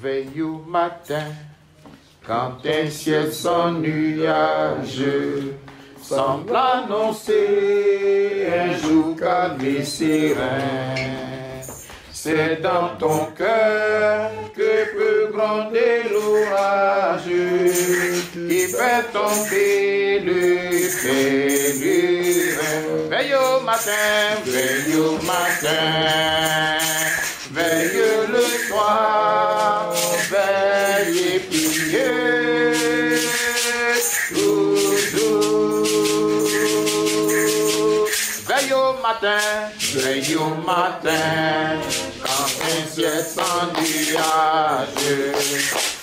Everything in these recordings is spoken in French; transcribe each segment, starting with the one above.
veille au matin, quand un ciel sans nuage semble annoncer un jour calme et serein. C'est dans ton cœur que peut gronder l'orage qui fait tomber le pèlerin. Veille au matin, veille au matin, veille le soir, veille et prier toujours. Veille au matin, veille au matin, quand un ciel sans nuage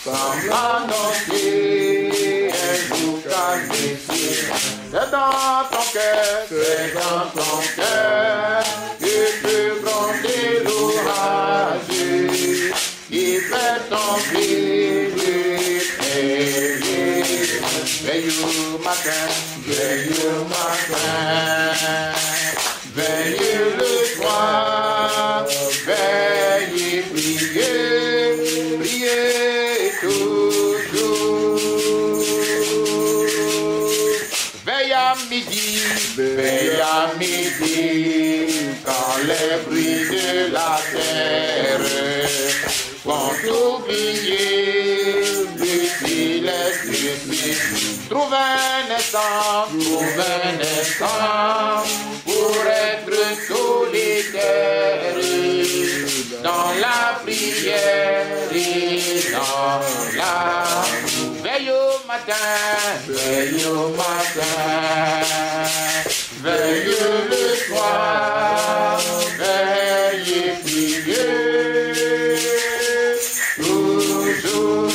semble annoncer un jour calme et serein. C'est dans ton cœur, c'est dans ton cœur que peut gronder l'orage qui fait tomber le pèlerin. Veille au matin, veille au matin, veille le soir, veille et priez, priez toujours. Veille à midi, quand les bruits de la terre vont oublier le silence du ciel. Trouve un instant pour être solitaire dans la prière et dans la veille au matin, veille au matin, veille le soir, veille et prier toujours.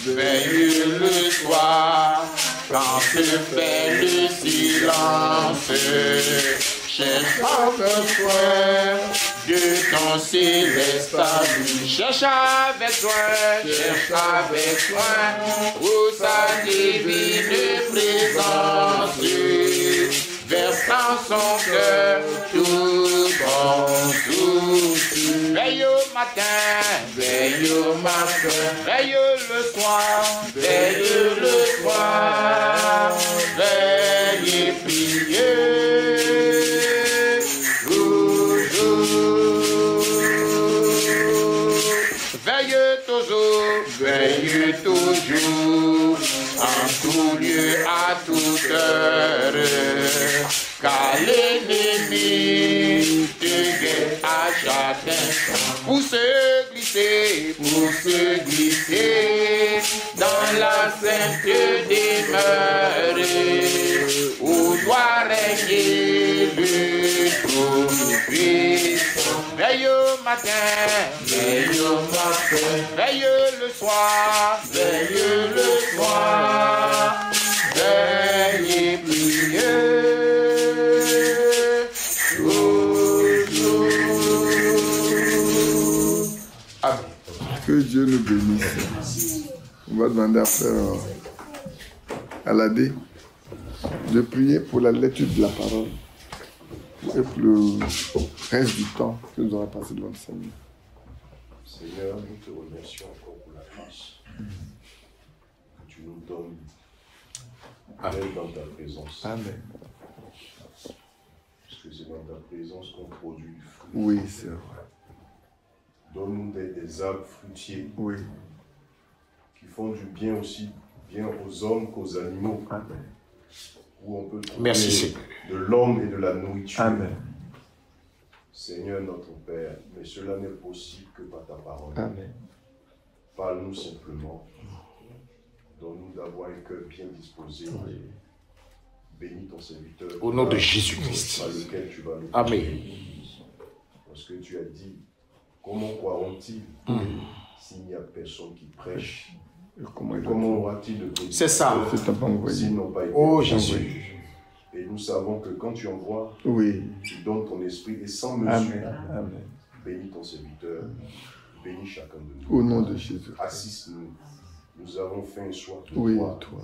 Veille le soir, quand se fait le silence, cherche avec soin de ton céleste amour. Cherche avec soin, où sa divine présence versant son cœur tout ton souci. Veille au matin, veille le soir, veille le soir, veille et priez toujours. Veille toujours, en tout lieu, à toute heure, car l'ennemi te guette à chaque instant pour se glisser dans la sainte demeure où doit régner le trône puissant. Veille au matin, veille le soir, veille et priez toujours. Amen. Que Dieu nous bénisse. On va demander à Frère Aladé de prier pour la lecture de la parole et pour le reste du temps que nous aurons passé devant le Seigneur. Seigneur, nous te remercions encore pour la grâce que tu nous donnes d'être dans ta présence. Amen. Parce que c'est dans ta présence qu'on produit du fruit. Oui, c'est vrai. Donne-nous des arbres fruitiers Oui. qui font du bien aussi, bien aux hommes qu'aux animaux. Amen. Où on peut trouver Merci, de l'homme et de la nourriture. Amen. Seigneur notre Père, mais cela n'est possible que par ta parole. Amen. Parle-nous simplement. Donne-nous d'avoir un cœur bien disposé. Oui. Bénis ton serviteur. Au nom de Jésus-Christ. Par lequel tu vas nous Amen. parler. Parce que tu as dit, comment croiront-ils s'il n'y a personne qui prêche? Et comment aura-t-il de prédicateurs C'est ça. s'ils n'ont pas été Oh envoyés? Jésus. Et nous savons que quand tu envoies, Oui. tu donnes ton esprit et sans mesure. Amen. Amen. Bénis ton serviteur. Bénis chacun de nous. Au nom de Jésus. Assiste-nous. Nous avons fait un choix de Oui, toi. toi.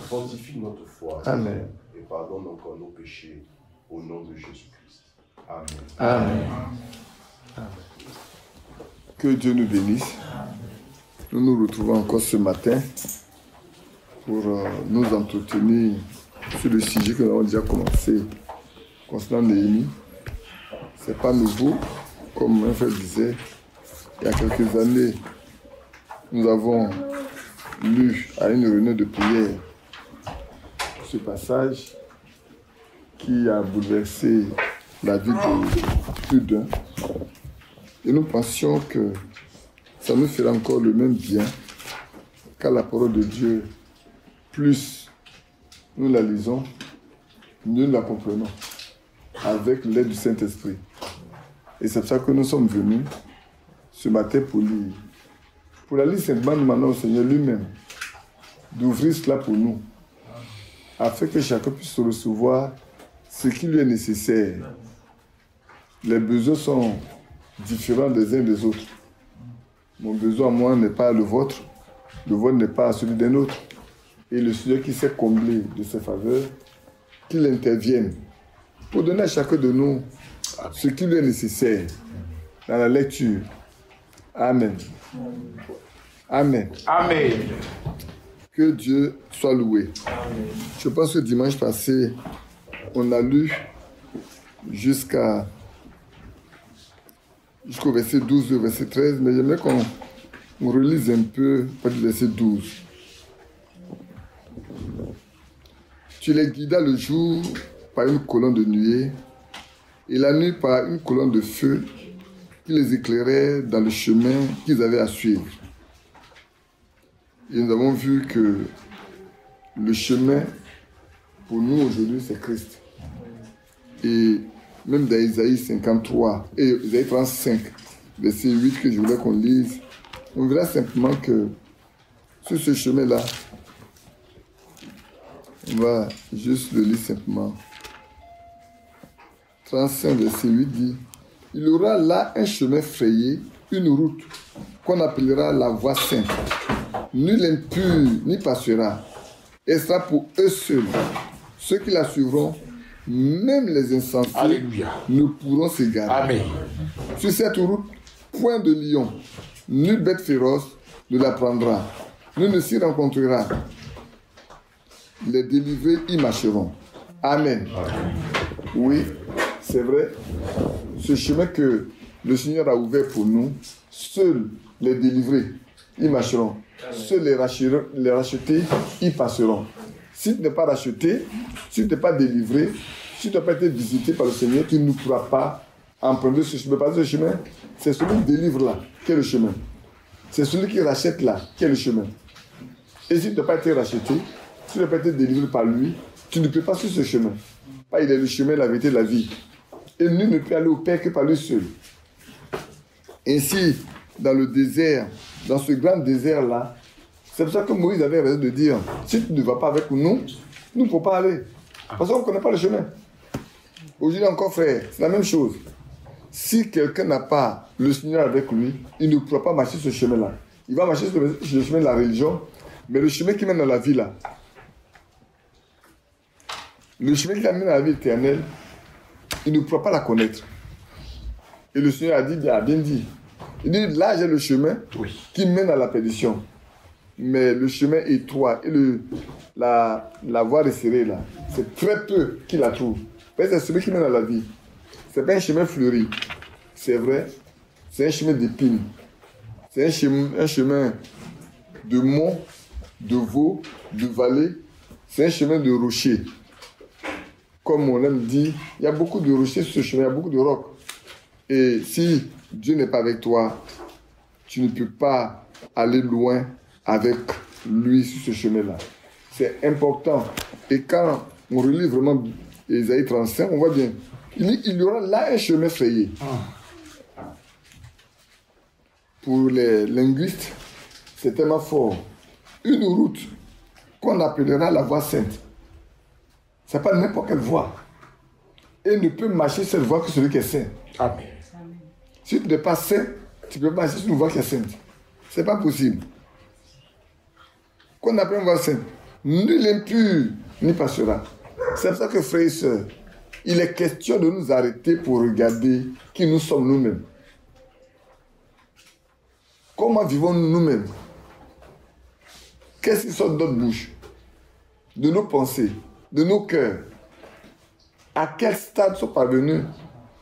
Fortifie notre foi. Amen. Et pardonne encore nos péchés. Au nom de Jésus-Christ. Amen. Amen. Que Dieu nous bénisse. Nous nous retrouvons encore ce matin pour nous entretenir sur le sujet que nous avons déjà commencé concernant Néhémie. Ce n'est pas nouveau, comme un frère disait, il y a quelques années, nous avons lu à une réunion de prière ce passage qui a bouleversé la vie de plus d'un. Et nous pensions que ça nous ferait encore le même bien car la parole de Dieu, plus nous la lisons, mieux nous la comprenons avec l'aide du Saint-Esprit. Et c'est pour ça que nous sommes venus ce matin pour lire. Pour la lire simplement, nous demandons au Seigneur lui-même d'ouvrir cela pour nous, afin que chacun puisse recevoir ce qui lui est nécessaire. Les besoins sont différents des uns des autres. Mon besoin à moi n'est pas le vôtre n'est pas celui d'un autre. Et le Seigneur qui sait combler de ses faveurs, qu'il intervienne pour donner à chacun de nous ce qui lui est nécessaire dans la lecture. Amen. Amen. Amen. Que Dieu soit loué. Amen. Je pense que dimanche passé, on a lu jusqu'au verset 12 et verset 13, mais j'aimerais qu'on relise un peu le verset 12. Tu les guidas le jour par une colonne de nuée et la nuit par une colonne de feu qui les éclairait dans le chemin qu'ils avaient à suivre. Et nous avons vu que le chemin, pour nous aujourd'hui, c'est Christ. Et même dans Isaïe 53 et Isaïe 35, verset 8 que je voulais qu'on lise, on verra simplement que sur ce chemin-là, on va juste le lire simplement. 35, verset 8 dit, « Il y aura là un chemin frayé, une route qu'on appellera la voie sainte. Nul impur n'y passera. Elle sera pour eux seuls. Ceux qui la suivront, même les insensés, Alléluia, ne pourront s'égarer. Amen. Sur cette route, point de lion, nulle bête féroce ne la prendra. Nul ne s'y rencontrera. Les délivrés y marcheront. Amen. Amen. Oui, c'est vrai. Ce chemin que le Seigneur a ouvert pour nous, seuls les délivrés y marcheront. Seuls les rachetés y passeront. Si tu n'es pas racheté, si tu n'es pas délivré, si tu n'as pas été visité par le Seigneur, tu ne pourras pas emprunter ce chemin. Parce que ce chemin, c'est celui qui délivre là, qui est le chemin. C'est celui qui rachète là, qui est le chemin. Et si tu n'as pas été racheté, si tu n'as pas été délivré par lui, tu ne peux pas sur ce chemin. Il est le chemin, la vérité, la vie. Et nul ne peut aller au Père que par lui seul. Ainsi, dans le désert, dans ce grand désert-là, c'est pour ça que Moïse avait raison de dire, si tu ne vas pas avec nous, nous ne pouvons pas aller. Parce qu'on ne connaît pas le chemin. Aujourd'hui encore, frère, c'est la même chose. Si quelqu'un n'a pas le Seigneur avec lui, il ne pourra pas marcher ce chemin-là. Il va marcher sur le chemin de la religion, mais le chemin qui mène dans la vie, là, le chemin qui amène à la vie éternelle, il ne pourra pas la connaître. Et le Seigneur a bien dit, il dit, là j'ai le chemin qui mène à la perdition. Mais le chemin étroit et la voie resserrée là, c'est très peu qui la trouvent. C'est celui qui mène à la vie. Ce n'est pas un chemin fleuri. C'est vrai, c'est un chemin d'épines. C'est un chemin de monts, de veaux, de vallées. C'est un chemin de rochers. Comme on aime dire, il y a beaucoup de rochers sur ce chemin, il y a beaucoup de rocs. Et si Dieu n'est pas avec toi, tu ne peux pas aller loin avec lui sur ce chemin-là. C'est important. Et quand on relit vraiment Isaïe 35, on voit bien. Il y aura là un chemin frayé. Pour les linguistes, c'est tellement fort. Une route qu'on appellera la voie sainte. Ce n'est pas n'importe quelle voie. Et ne peut marcher cette voie que celui qui est saint. Amen. Si tu n'es pas saint, tu ne peux pas marcher sur une voie qui est sainte. Ce n'est pas possible. Qu'on appelle une voie sainte, nul impur n'y passera. C'est pour ça que, frères et sœurs, il est question de nous arrêter pour regarder qui nous sommes nous-mêmes. comment vivons-nous nous-mêmes? Qu'est-ce qui sort de notre bouche, de nos pensées, de nos cœurs? À quel stade sont parvenus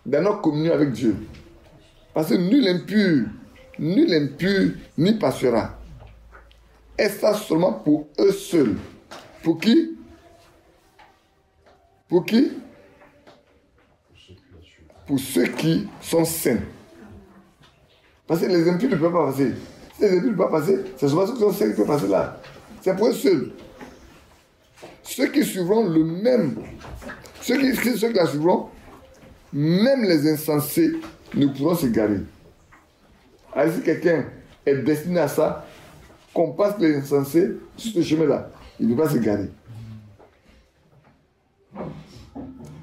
dans notre communion avec Dieu? Parce que nul impur n'y passera. Est-ce ça seulement pour eux seuls? Pour qui? Pour qui? Pour ceux qui sont saints. Parce que les impies ne peuvent pas passer. Si les impies ne peuvent pas passer, c'est souvent ceux qui sont saints qui peuvent passer là. C'est pour eux seuls. Ceux qui suivront le même, ceux qui la suivront, même les insensés ne pourront s'égarer. Alors si quelqu'un est destiné à ça, qu'on passe les insensés sur ce chemin-là, il ne peut pas s'égarer.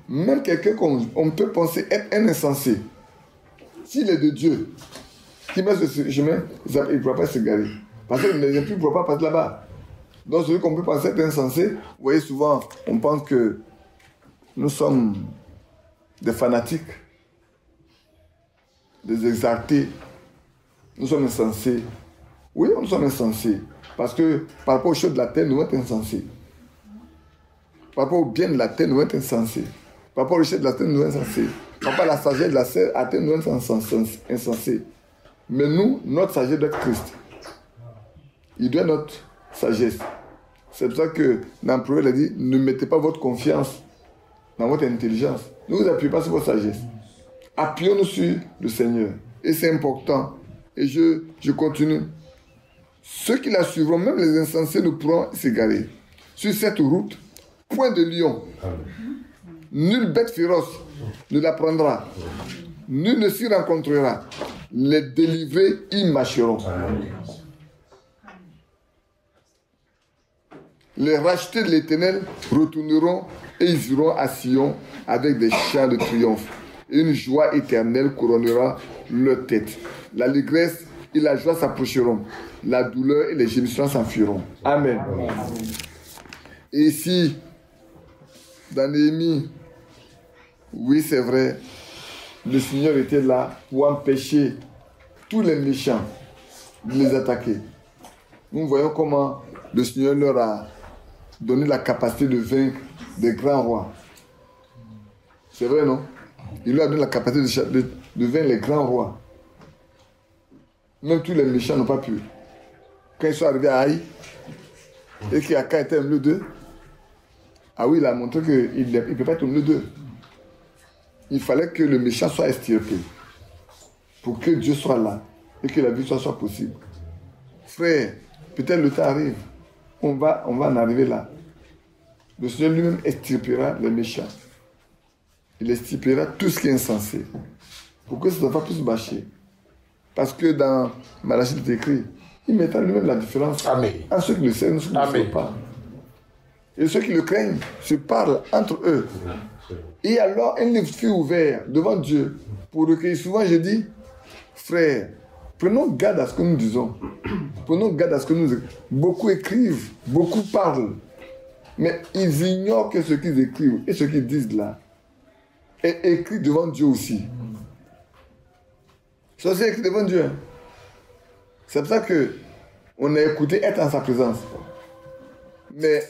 Même quelqu'un qu'on peut penser être un insensé, s'il est de Dieu, qui met sur ce chemin, il ne pourra pas s'égarer. Parce que les impies ne pourront pas passer là-bas. Donc celui qu'on peut penser être insensé, vous voyez souvent, on pense que nous sommes des fanatiques, des exaltés. Nous sommes insensés. Oui, nous sommes insensés. Parce que par rapport aux choses de la terre, nous sommes insensés. Par rapport au bien de la terre, nous sommes insensés. Par rapport aux choses de la terre, nous sommes insensés. Par rapport à la sagesse de la terre, nous sommes insensés. Mais nous, notre sagesse doit être Christ. Il doit être notre sagesse. C'est pour ça que dans le proverbe, il a dit, ne mettez pas votre confiance dans votre intelligence. Ne vous appuyez pas sur votre sagesse. Appuyons-nous sur le Seigneur. Et c'est important. Et je continue. Ceux qui la suivront, même les insensés, ne pourront s'égarer. Sur cette route, point de lion. Nulle bête féroce ne la prendra. Nul ne s'y rencontrera. Les délivrés y marcheront. Les rachetés de l'Éternel retourneront et ils iront à Sion avec des chants de triomphe. Et une joie éternelle couronnera leur tête. L'allégresse et la joie s'approcheront. La douleur et les gémissements s'enfuiront. Amen. Et ici, dans Néhémie, oui, c'est vrai, le Seigneur était là pour empêcher tous les méchants de les attaquer. Nous voyons comment le Seigneur leur a donné la capacité de vaincre des grands rois. C'est vrai, non? Il leur a donné la capacité de vaincre les grands rois. Même tous les méchants n'ont pas pu. Quand ils sont arrivés à Haï, et qu'Akan était au milieu d'eux, ah oui, il a montré qu'il ne peut pas être au milieu d'eux. Il fallait que le méchant soit extirpé pour que Dieu soit là et que la vie soit possible. Frère, peut-être le temps arrive. On va en arriver là. Le Seigneur lui-même extirpera les méchants. Il extirpera tout ce qui est insensé pour que ça ne va pas plus marcher. Parce que dans Malachie, il est écrit, il mettra lui-même la différence. Amen. À ceux qui le savent et ceux qui ne le savent pas. Et ceux qui le craignent se parlent entre eux. Et alors, un livre fut ouvert devant Dieu pour recueillir. Souvent, je dis, frère, prenons garde à ce que nous disons. Prenons garde à ce que nous disons. Beaucoup écrivent, beaucoup parlent. Mais ils ignorent que ce qu'ils écrivent et ce qu'ils disent là est écrit devant Dieu aussi. Ça, c'est écrit devant Dieu. C'est pour ça qu'on a écouté être en sa présence. Mais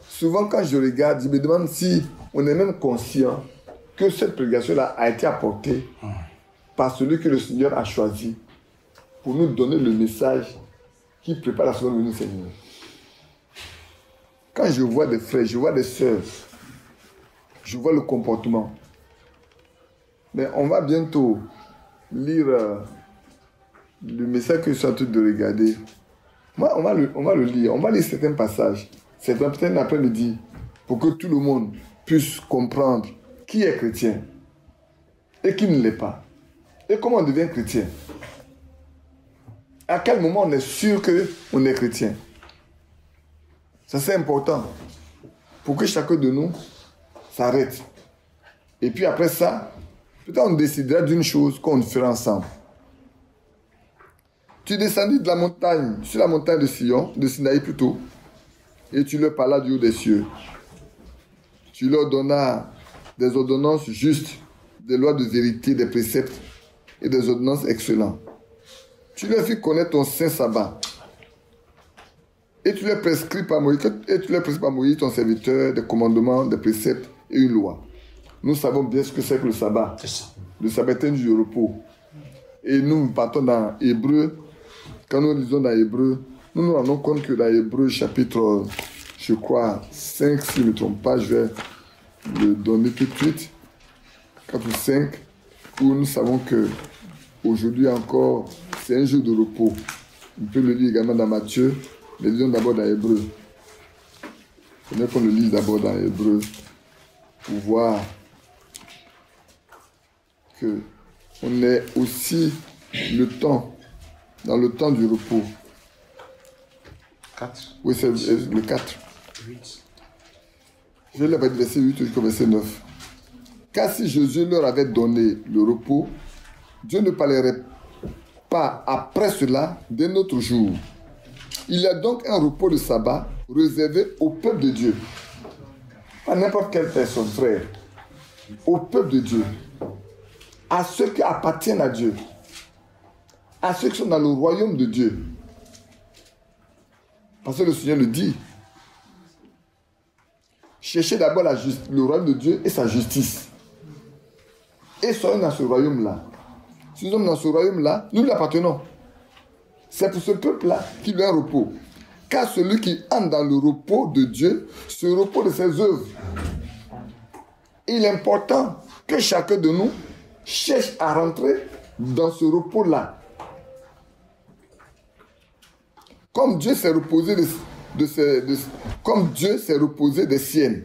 souvent, quand je regarde, je me demande si on est même conscient que cette prédication-là a été apportée par celui que le Seigneur a choisi pour nous donner le message qui prépare la seconde venue du Seigneur. Quand je vois des frères, je vois des sœurs, je vois le comportement. Mais on va bientôt lire le message que je suis en train de regarder. Moi, on va le lire. On va lire certains passages. C'est peut-être l'après-midi pour que tout le monde puisse comprendre qui est chrétien et qui ne l'est pas. Et comment on devient chrétien. À quel moment on est sûr qu'on est chrétien. Ça, c'est important. Pour que chacun de nous s'arrête. Et puis après ça, peut-être on décidera d'une chose qu'on fera ensemble. Tu descendis de la montagne, sur la montagne de Sion, de Sinaï plutôt, et tu leur parlas du haut des cieux. Tu leur donnas des ordonnances justes, des lois de vérité, des préceptes et des ordonnances excellentes. Tu leur fis connaître ton saint sabbat. Et tu leur prescris par Moïse, ton serviteur, des commandements, des préceptes et une loi. Nous savons bien ce que c'est que le sabbat. C'est ça. Le sabbat est un jour de repos. Et nous partons dans Hébreu. Quand nous lisons dans Hébreu, nous nous rendons compte que dans Hébreu, chapitre, je crois, 5, si je ne me trompe pas, je vais le donner tout de suite. 4 ou 5, où nous savons que aujourd'hui encore, c'est un jour de repos. On peut le lire également dans Matthieu, mais lisons d'abord dans Hébreu. Il faut qu'on le lise d'abord dans Hébreu pour voir que on est aussi dans le temps du repos. 4. Oui, c'est le 4. 8. Je l'ai pas dit verset 8 jusqu'au verset 9. Car si Jésus leur avait donné le repos, Dieu ne parlerait pas après cela d'un autre jour. Il y a donc un repos de sabbat réservé au peuple de Dieu. Pas n'importe quelle personne, frère. Au peuple de Dieu. À ceux qui appartiennent à Dieu. À ceux qui sont dans le royaume de Dieu. Parce que le Seigneur le dit. Cherchez d'abord le royaume de Dieu et sa justice. Et soyons dans ce royaume-là. Si nous sommes dans ce royaume-là, nous lui appartenons. C'est pour ce peuple-là qu'il a un repos. Car celui qui entre dans le repos de Dieu, ce repos de ses œuvres. Il est important que chacun de nous cherche à rentrer dans ce repos-là. Comme Dieu s'est reposé comme Dieu s'est reposé des siennes.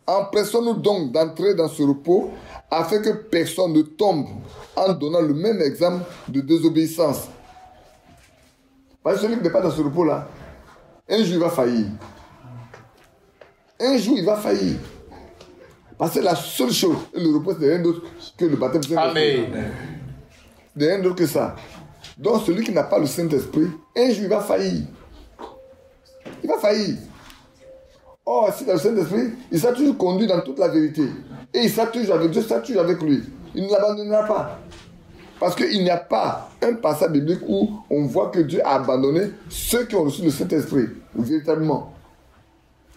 Empressons-nous donc d'entrer dans ce repos afin que personne ne tombe en donnant le même exemple de désobéissance. Parce que celui qui n'est pas dans ce repos-là, un jour il va faillir. Un jour il va faillir. Parce que la seule chose, le repos, c'est rien d'autre que le baptême du Saint-Esprit. Amen. C'est rien d'autre que ça. Donc celui qui n'a pas le Saint-Esprit, un jour il va faillir. Il va faillir. Or, si dans le Saint-Esprit, il sera toujours conduit dans toute la vérité. Et il sera toujours avec Dieu, il sera toujours avec lui. Il ne l'abandonnera pas. Parce qu'il n'y a pas un passage biblique où on voit que Dieu a abandonné ceux qui ont reçu le Saint-Esprit, véritablement.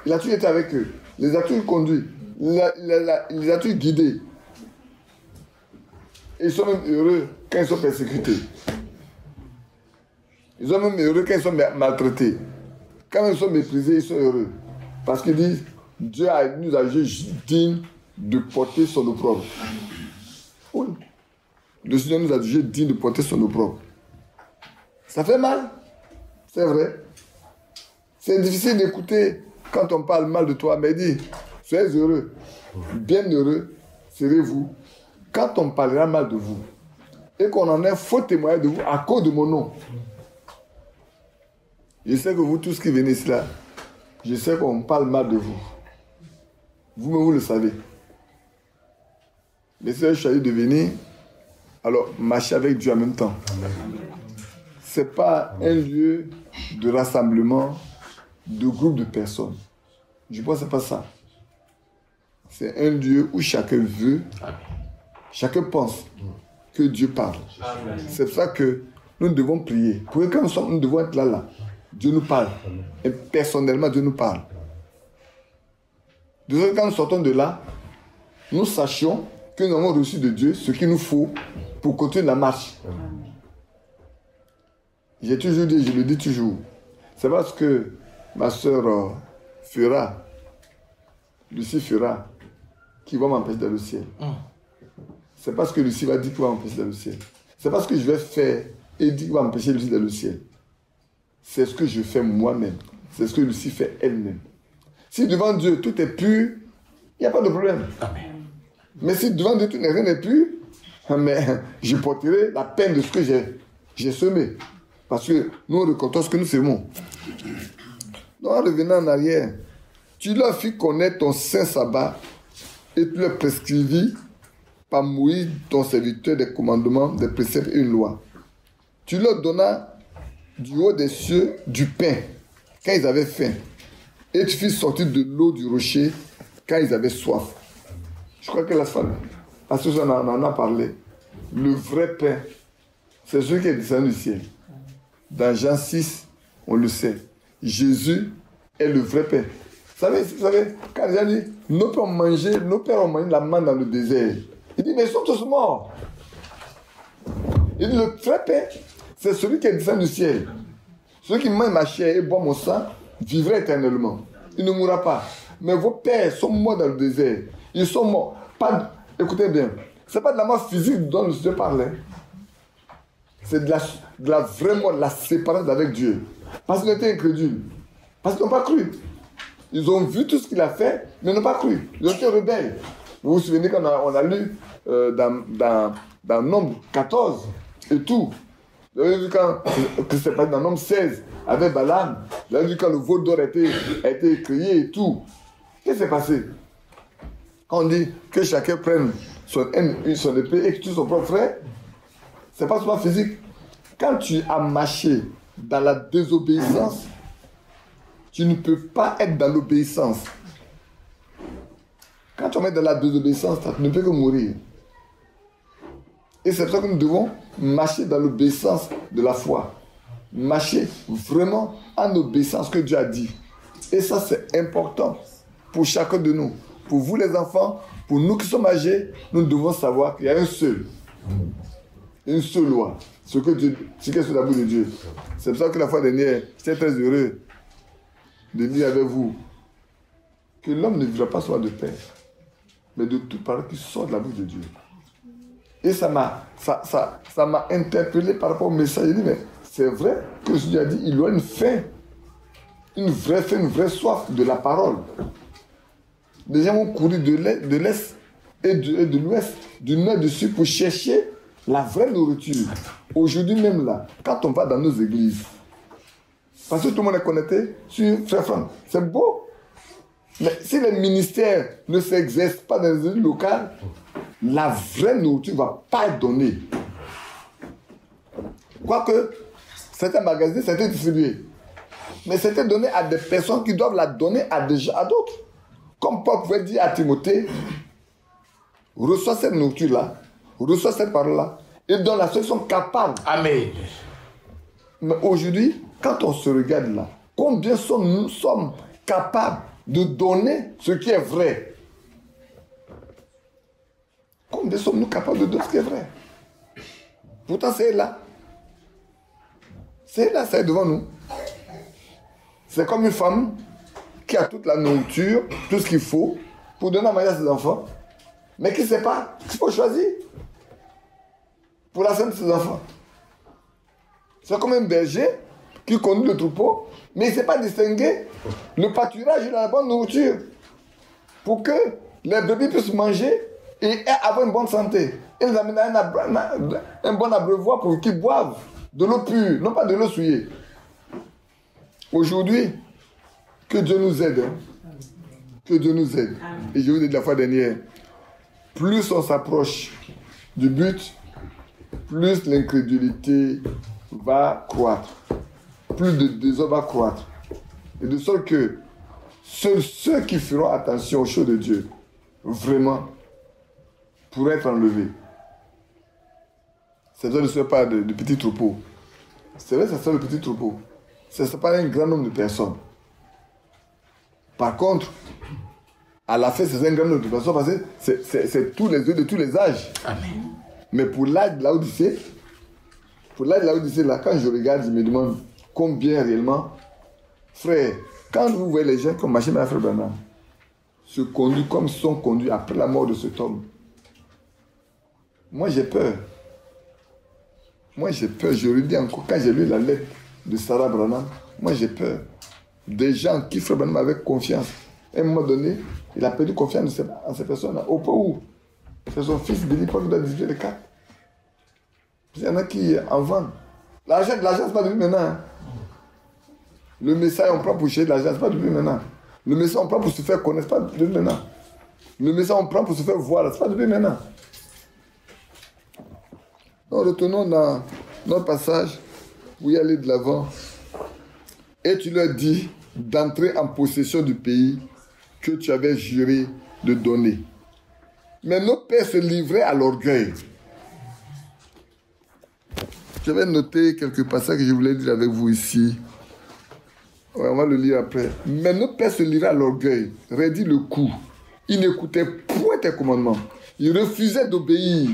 Il a toujours été avec eux. Il les a toujours conduits. Il les a toujours guidés. Et ils sont même heureux quand ils sont persécutés. Ils sont même heureux quand ils sont maltraités. Quand ils sont méprisés, ils sont heureux. Parce qu'ils disent, Dieu nous a jugés dignes de porter son opprobre. Oui. Le Seigneur nous a jugés dignes de porter son opprobre. Ça fait mal. C'est vrai. C'est difficile d'écouter quand on parle mal de toi, mais dis, soyez heureux. Bien heureux serez-vous quand on parlera mal de vous. Et qu'on en ait faux témoignage de vous à cause de mon nom. Je sais que vous tous qui venez ici là, je sais qu'on parle mal de vous. Vous-même, vous le savez. Mais si je suis allé de venir, alors marcher avec Dieu en même temps. Ce n'est pas un lieu de rassemblement de groupes de personnes. Je pense que ce n'est pas ça. C'est un lieu où chacun veut, chacun pense que Dieu parle. C'est pour ça que nous devons prier. Pour que quand nous devons être là. Dieu nous parle. Et personnellement, Dieu nous parle. De ce quand nous sortons de là, nous sachions que nous avons reçu de Dieu ce qu'il nous faut pour continuer la marche. J'ai toujours dit, je le dis toujours. C'est parce que ma soeur Lucie fera, qui va m'empêcher dans le ciel. C'est parce que Lucie va dire qu'il va m'empêcher dans le ciel. C'est parce que je vais faire et dire qu'il va m'empêcher Lucie dans le ciel. C'est ce que je fais moi-même. C'est ce que Lucie fait elle-même. Si devant Dieu tout est pur, il n'y a pas de problème. Amen. Mais si devant Dieu tout rien n'est pur, mais je porterai la peine de ce que j'ai semé. Parce que nous récoltons ce que nous semons. Donc en revenant en arrière, tu leur fis connaître ton saint sabbat et tu leur prescrivis par Moïse, ton serviteur, des commandements, des préceptes et une loi. Tu leur donnas du haut des cieux du pain quand ils avaient faim. Et tu fis sortir de l'eau du rocher quand ils avaient soif. Je crois que la femme, parce que on en a parlé, le vrai pain, c'est celui qui est descendu du ciel. Dans Jean 6, on le sait. Jésus est le vrai pain. Vous savez, quand Jean dit, nos pères ont mangé la manne dans le désert. Il dit, mais ils sont tous morts. Il dit, le vrai pain, c'est celui qui est descendu du ciel. Celui qui mange ma chair et boit mon sang vivra éternellement. Il ne mourra pas. Mais vos pères sont morts dans le désert. Ils sont morts. Écoutez bien, ce n'est pas de la mort physique dont je parlais. C'est de la vraie mort, de la séparation avec Dieu. Parce qu'ils étaient incrédules. Parce qu'ils n'ont pas cru. Ils ont vu tout ce qu'il a fait, mais n'ont pas cru. Ils ont été rebelles. Vous vous souvenez qu'on a lu dans Nombre 14 et tout. Vous avez vu que c'est pas dans Nombre 16 avec Balaam. Vous avez vu quand le veau d'or a été créé et tout. Qu'est-ce qui s'est passé? Quand on dit que chacun prenne son épée et que tue son propre frère, c'est pas seulement physique. Quand tu as marché dans la désobéissance, tu ne peux pas être dans l'obéissance. Quand tu es dans la désobéissance, tu ne peux que mourir. Et c'est pour ça que nous devons marcher dans l'obéissance de la foi. Marcher vraiment en obéissance que Dieu a dit. Et ça, c'est important pour chacun de nous. Pour vous les enfants, pour nous qui sommes âgés, nous devons savoir qu'il y a une seule loi. Ce qui est sous la bouche de Dieu. C'est pour ça que la fois dernière, j'étais très heureux de dire avec vous que l'homme ne vivra pas seulement de pain, mais de toute parole qui sort de la bouche de Dieu. Et ça m'a interpellé par rapport au message. J'ai dit, mais c'est vrai que Dieu a dit, il aura une faim, une vraie soif de la parole. Les gens vont courir de l'est et de l'ouest, du nord et du sud pour chercher la vraie nourriture. Aujourd'hui même là, quand on va dans nos églises, parce que tout le monde est connecté sur Frère Franck, c'est beau. Mais si les ministères ne s'exercent pas dans les églises locales, la vraie nourriture ne va pas être donnée. Quoique, certains magasins, c'était distribué. Mais c'était donné à des personnes qui doivent la donner à d'autres. Comme Paul pouvait dire à Timothée, reçois cette nourriture-là, reçois cette parole-là, et donne à ceux qui sont capables. Amen. Mais aujourd'hui, quand on se regarde là, combien nous sommes capables de donner ce qui est vrai? Combien sommes-nous capables de donner ce qui est vrai? Pourtant, c'est là. C'est là, c'est devant nous. C'est comme une femme qui a toute la nourriture, tout ce qu'il faut pour donner à manger à ses enfants, mais qui ne sait pas qu'il faut choisir pour la santé de ses enfants. C'est comme un berger qui conduit le troupeau, mais il ne sait pas distinguer le pâturage et la bonne nourriture pour que les bébés puissent manger et avoir une bonne santé. Il les amène un bon abreuvoir pour qu'ils boivent de l'eau pure, non pas de l'eau souillée. Aujourd'hui, que Dieu nous aide. Que Dieu nous aide. Et je vous dis de la fois dernière, plus on s'approche du but, plus l'incrédulité va croître. Plus de désordre va croître. Et de sorte que seuls ceux qui feront attention aux choses de Dieu, vraiment, pourraient être enlevés. C'est vrai que ce n'est pas de petits troupeaux. C'est vrai que c'est le petit troupeau. Ce n'est pas un grand nombre de personnes. Par contre, à la fin, c'est un grand nombre de personnes parce que c'est tous les yeux de tous les âges. Amen. Mais pour l'âge de Laodicée, là, quand je regarde, je me demande combien réellement, frère, quand vous voyez les gens comme Machim et Frère Branham se conduisent comme ils sont conduits après la mort de cet homme, moi j'ai peur. Je le dis encore, quand j'ai lu la lettre de Sarah Branham, moi j'ai peur. Des gens qui Frère Branham avec confiance. À un moment donné, il a perdu confiance en ces personnes-là. Au point où c'est son fils Billy Paul qui doit distribuer les cartes. Il y en a qui en vendent. L'argent, c'est pas depuis maintenant. Hein. Le message, on prend pour chercher de l'argent, c'est pas depuis maintenant. Le message, on prend pour se faire connaître, c'est pas depuis maintenant. Le message, on prend pour se faire voir, c'est pas depuis maintenant. Donc, retournons dans notre passage pour y aller de l'avant. Et tu leur dis d'entrer en possession du pays que tu avais juré de donner. Mais nos pères se livraient à l'orgueil. Je vais noter quelques passages que je voulais lire avec vous ici. Ouais, on va le lire après. Mais notre père se livrait à l'orgueil, raidit le cou. Il n'écoutait point tes commandements. Il refusait d'obéir.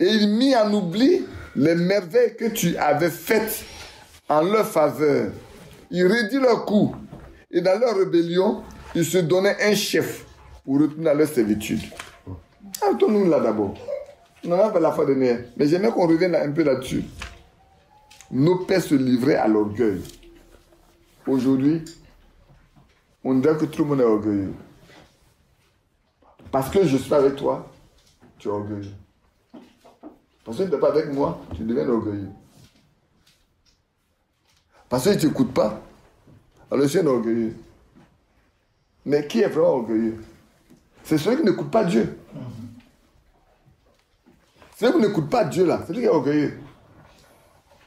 Et il mit en oubli les merveilles que tu avais faites en leur faveur. Il raidit leur cou. Et dans leur rébellion, ils se donnaient un chef pour retourner à leur servitude. Arrêtons-nous là d'abord. On en a fait la fois dernière. Mais j'aimerais qu'on revienne un peu là-dessus. Nos pères se livraient à l'orgueil. Aujourd'hui, on dirait que tout le monde est orgueilleux. Parce que je suis avec toi, tu es orgueilleux. Parce que tu n'es pas avec moi, tu deviens orgueilleux. Parce que tu ne t'écoutes pas, alors je suis orgueilleux. Mais qui est vraiment orgueilleux? C'est celui qui n'écoute pas Dieu. Celui qui n'écoute pas Dieu là, c'est lui qui est orgueilleux.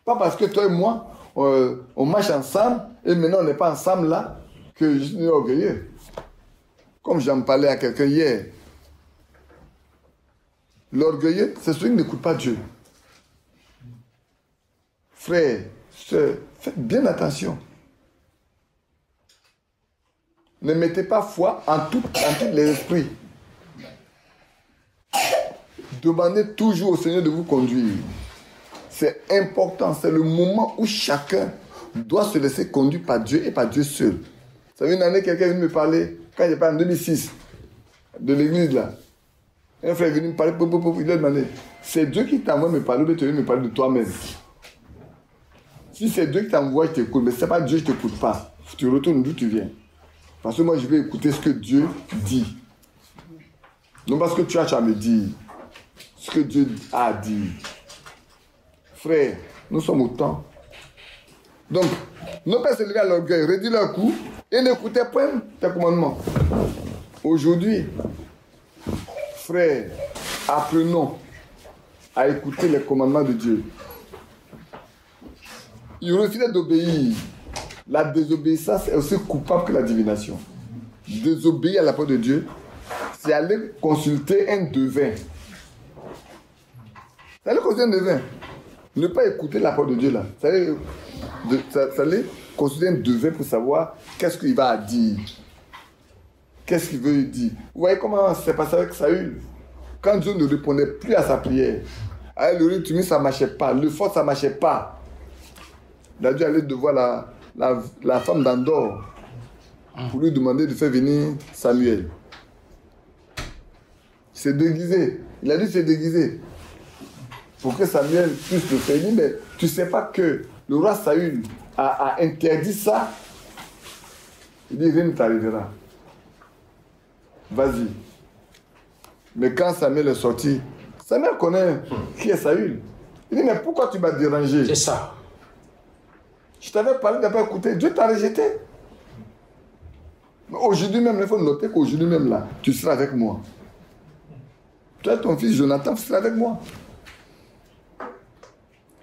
Pas parce que toi et moi, on marche ensemble, et maintenant on n'est pas ensemble là, que je suis orgueilleux. Comme j'en parlais à quelqu'un hier. L'orgueilleux, c'est celui qui n'écoute pas Dieu. Frères, sœurs, faites bien attention. Ne mettez pas foi en tous les esprits. Demandez toujours au Seigneur de vous conduire. C'est important, c'est le moment où chacun doit se laisser conduire par Dieu et par Dieu seul. Vous savez, une année, quelqu'un est venu me parler, quand j'étais en 2006, de l'église là. Un frère est venu me parler, il lui a demandé, c'est Dieu qui t'envoie me parler ou tu es venu me parler de toi-même? Si c'est Dieu qui t'envoie, je t'écoute, mais si ce n'est pas Dieu, je ne t'écoute pas. Tu retournes d'où tu viens. Parce que moi, je vais écouter ce que Dieu dit. Non parce que tu as à me dire. Ce que Dieu a dit. Frère, nous sommes au temps. Donc, nos pères se levaient à l'orgueil, raidit leur cou et n'écoutaient point tes commandements. Aujourd'hui, frère, apprenons à écouter les commandements de Dieu. Il refusait d'obéir. La désobéissance est aussi coupable que la divination. Désobéir à la parole de Dieu, c'est aller consulter un devin. C'est aller consulter un devin. Ne pas écouter la parole de Dieu là. C'est aller consulter un devin pour savoir qu'est-ce qu'il va dire. Qu'est-ce qu'il veut dire. Vous voyez comment c'est passé avec Saül. Quand Dieu ne répondait plus à sa prière, avec le rythme, ça ne marchait pas. Le fort, ça ne marchait pas. Il a dû aller devoir la femme d'Andor pour lui demander de faire venir Samuel. Il s'est déguisé. Il a dit se déguiser. Pour que Samuel puisse le faire. Il dit, mais tu ne sais pas que le roi Saül a interdit ça. Il dit, rien ne t'arrivera. Vas-y. Mais quand Samuel est sorti, Samuel connaît qui est Saül. Il dit, mais pourquoi tu m'as dérangé? C'est ça. Je t'avais parlé d'avoir écouté. Dieu t'a rejeté. Mais aujourd'hui même, il faut noter qu'aujourd'hui même là, tu seras avec moi. Toi, ton fils Jonathan, tu seras avec moi.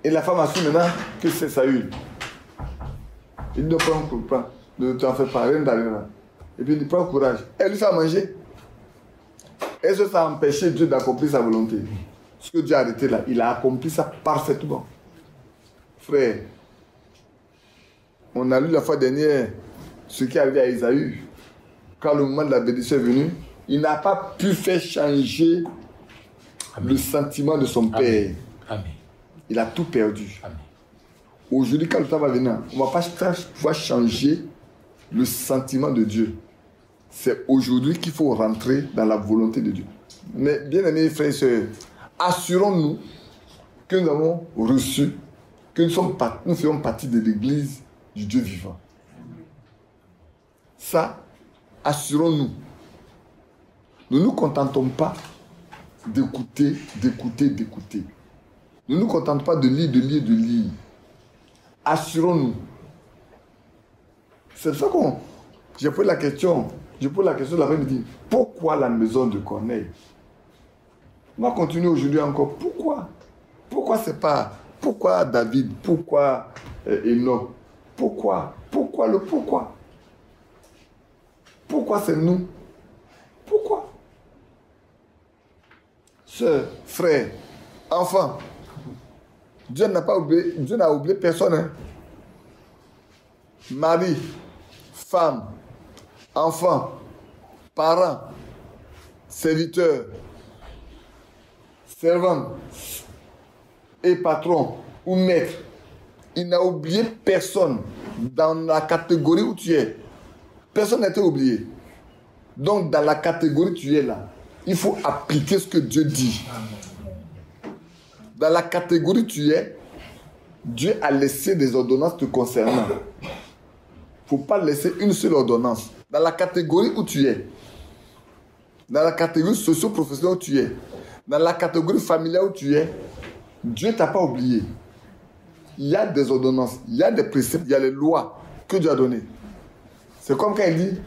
Et la femme a su maintenant que c'est Saül. Il dit, prends, ne t'en fais pas, rien d'arrivera. Et puis il dit, prends courage. Elle lui fait manger. Est-ce que ça a empêché Dieu d'accomplir sa volonté? Ce que Dieu a arrêté là, il a accompli ça parfaitement. Frère, on a lu la fois dernière ce qui est arrivé à Ésaü. Quand le moment de la bénédiction est venu, il n'a pas pu faire changer le sentiment de son père. Amen. Il a tout perdu. Amen. Aujourd'hui, quand le temps va venir, on ne va pas pouvoir changer le sentiment de Dieu. C'est aujourd'hui qu'il faut rentrer dans la volonté de Dieu. Mais bien aimés frères et sœurs, assurons-nous que nous avons reçu, que nous faisons partie de l'Église du Dieu vivant. Ça, assurons-nous. Ne nous contentons pas d'écouter. Ne nous contentons pas de lire. Assurons-nous. C'est ça qu'on... Je pose la question l'après-midi. Pourquoi la maison de Corneille? On va continuer aujourd'hui encore. Pourquoi? Pourquoi David? Pourquoi Enoch? Pourquoi le pourquoi? Pourquoi c'est nous? Pourquoi? Sœurs, frères, enfants, Dieu n'a oublié personne. Hein. Mari, femme, enfant, parents, serviteurs, servants et patron ou maître. Il n'a oublié personne dans la catégorie où tu es. Personne n'a été oublié. Donc, dans la catégorie où tu es là, il faut appliquer ce que Dieu dit. Dans la catégorie où tu es, Dieu a laissé des ordonnances te concernant. Il ne faut pas laisser une seule ordonnance. Dans la catégorie où tu es, dans la catégorie socio-professionnelle où tu es, dans la catégorie familiale où tu es, Dieu ne t'a pas oublié. Il y a des ordonnances, il y a des préceptes, il y a les lois que Dieu a données. C'est comme quand il dit,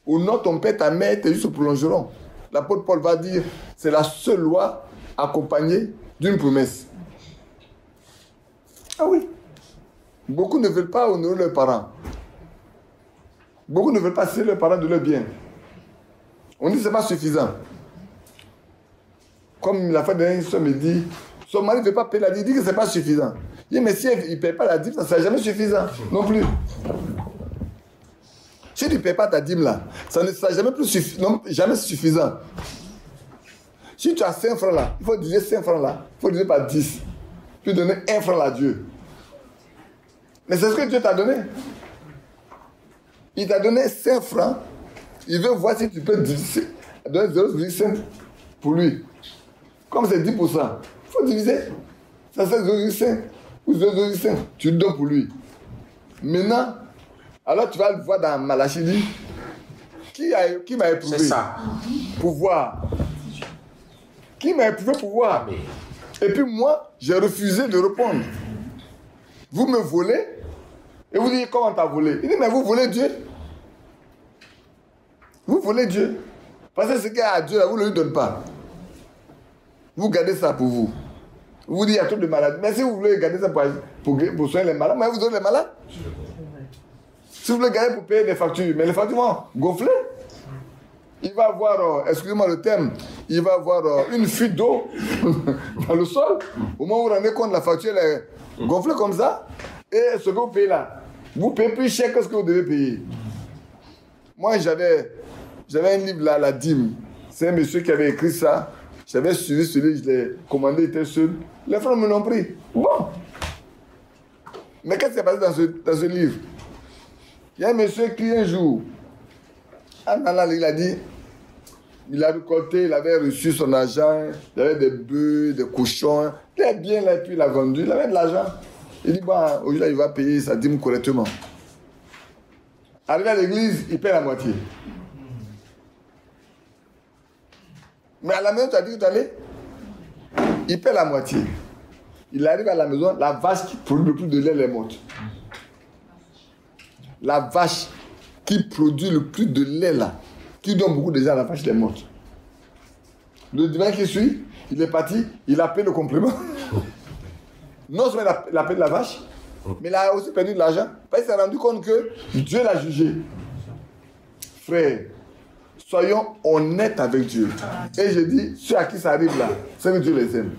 au nom de ton père, ta mère, tes jours se prolongeront. L'apôtre Paul va dire, c'est la seule loi accompagnée d'une promesse. Ah oui. Beaucoup ne veulent pas honorer leurs parents. Beaucoup ne veulent pas céder leurs parents de leur bien. On dit que ce n'est pas suffisant. Comme la fois dernière, une me dit, son mari ne veut pas payer la dîme, il dit que ce n'est pas suffisant. Il dit, mais si il ne paye pas la dîme, ça ne sera jamais suffisant non plus. Si tu ne payes pas ta dîme là, ça ne sera jamais suffisant. Si tu as 5 francs là, il faut diviser 5 francs là, il faut diviser par 10. Puis donner 1 franc à Dieu. Mais c'est ce que Dieu t'a donné. Il t'a donné 5 francs. Il veut voir si tu peux donner 0,5 pour lui. Comme c'est 10%, il faut diviser. Ça fait 0,5 ou 0,5. Tu le donnes pour lui. Maintenant, alors tu vas le voir dans Malachie, dit, qui m'a éprouvé? C'est ça. Pouvoir. Qui m'a éprouvé pouvoir? Amen. Et puis moi, j'ai refusé de répondre. Vous me volez et vous dites comment t'as volé? Il dit, mais vous volez Dieu. Vous volez Dieu. Parce que ce qu'il y a à Dieu, là, vous ne lui donnez pas. Vous gardez ça pour vous. Vous dites, il y a trop de malades. Mais si vous voulez garder ça pour soigner les malades, mais vous donnez les malades. Si vous voulez garder pour payer les factures, mais les factures vont gonfler. Il va avoir, excusez-moi le terme, il va avoir une fuite d'eau dans le sol. Au moment où vous vous rendez compte, la facture est gonflée comme ça. Et ce que vous payez là, vous payez plus cher que ce que vous devez payer. Moi, j'avais un livre là, La Dîme. C'est un monsieur qui avait écrit ça. J'avais suivi celui, je l'ai commandé, il était seul. Les frères me l'ont pris. Bon. Mais qu'est-ce qui s'est passé dans ce livre? Il y a un monsieur qui, un jour, il a dit, il a récolté, il avait reçu son argent, il avait des bœufs, des cochons, il est bien là, et puis il a vendu, il avait de l'argent. Il dit, bon, aujourd'hui, il va payer sa dîme correctement. Arrivé à l'église, il paie la moitié. Mais à la maison, tu as dit que tu allais, il paie la moitié. Il arrive à la maison, la vache qui produit le plus de lait, elle est morte. La vache qui produit le plus de lait là, qui donne beaucoup de gens à la vache, elle est morte. Le dimanche qui suit, il est parti, il a payé le complément. Non seulement il a payé la vache, mais il a aussi perdu de l'argent. Parce qu'il s'est rendu compte que Dieu l'a jugé. Frère, soyons honnêtes avec Dieu. Et je dis, ceux à qui ça arrive là, c'est que Dieu les aime.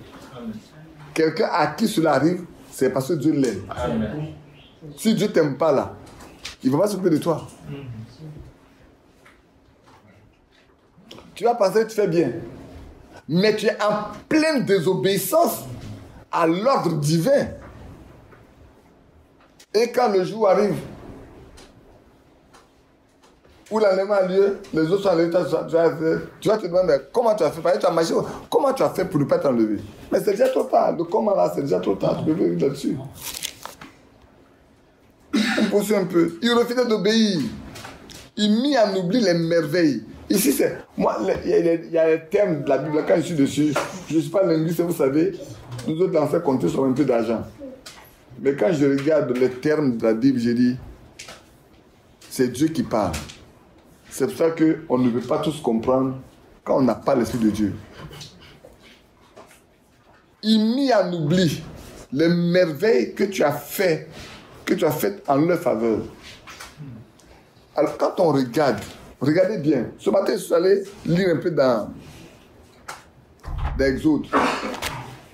Quelqu'un à qui cela arrive, c'est parce que Dieu l'aime. Si Dieu ne t'aime pas là, il ne va pas s'occuper de toi. Tu vas penser que tu fais bien. Mais tu es en pleine désobéissance à l'ordre divin. Et quand le jour arrive, où l'enlèvement a lieu, les autres sont enlevés, tu vas te demander comment tu as fait. Tu as marché, comment tu as fait pour ne pas t'enlever? Mais c'est déjà trop tard. Le comment là, c'est déjà trop tard. Tu peux vivre là-dessus. On poursuit un peu. Il refusait d'obéir. Il mit en oubli les merveilles. Ici, c'est. Moi, il y a les termes de la Bible. Quand je suis dessus, je ne suis pas linguiste, vous savez. Nous autres, dans ce contexte, on a un peu d'argent. Mais quand je regarde les termes de la Bible, je dis c'est Dieu qui parle. C'est pour ça qu'on ne peut pas tous comprendre quand on n'a pas l'Esprit de Dieu. Il mit en oubli les merveilles que tu as faites en leur faveur. Alors quand on regarde, regardez bien. Ce matin, je suis allé lire un peu dans Exode.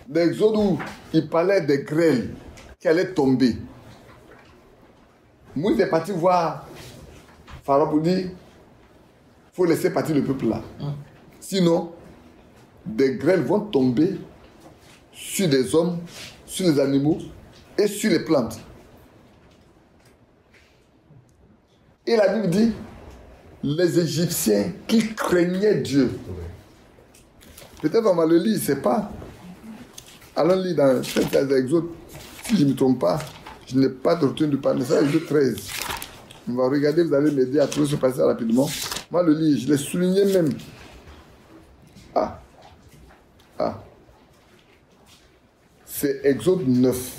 d'Exode où il parlait des grêles qui allaient tomber. Moïse est parti voir Pharaon pour dire, il faut laisser partir le peuple là. Sinon, des grêles vont tomber sur des hommes, sur les animaux et sur les plantes. Et la Bible dit, les Égyptiens qui craignaient Dieu. Peut-être on va le lire, c'est pas. Allons lire dans l'Exode. Si je ne me trompe pas, je n'ai pas de retour de parler. C'est Exode 13. On va regarder, vous allez m'aider à trouver ce passage rapidement. Moi, le lire, je l'ai souligné même. C'est Exode 9.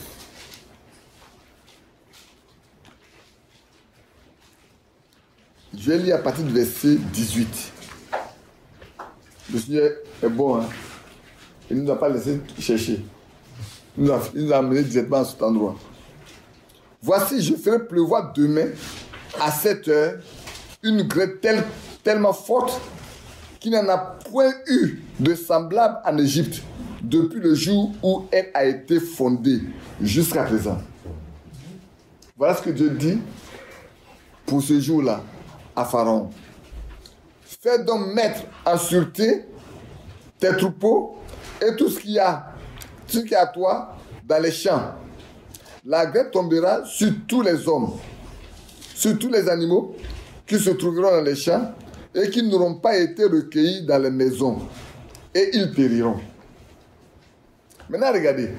Je vais lire à partir du verset 18. Le Seigneur est bon, hein? Il ne nous a pas laissé chercher. Il nous a amené directement à cet endroit. Voici, je ferai pleuvoir demain à 7 heures une grêle tellement forte qu'il n'y en a point eu de semblable en Égypte depuis le jour où elle a été fondée jusqu'à présent. Voilà ce que Dieu dit pour ce jour-là à Pharaon. Fais donc mettre en sûreté tes troupeaux et tout ce qu'il y a à toi dans les champs. La grêle tombera sur tous les hommes, sur tous les animaux qui se trouveront dans les champs et qui n'auront pas été recueillis dans les maisons, et ils périront. Maintenant, regardez.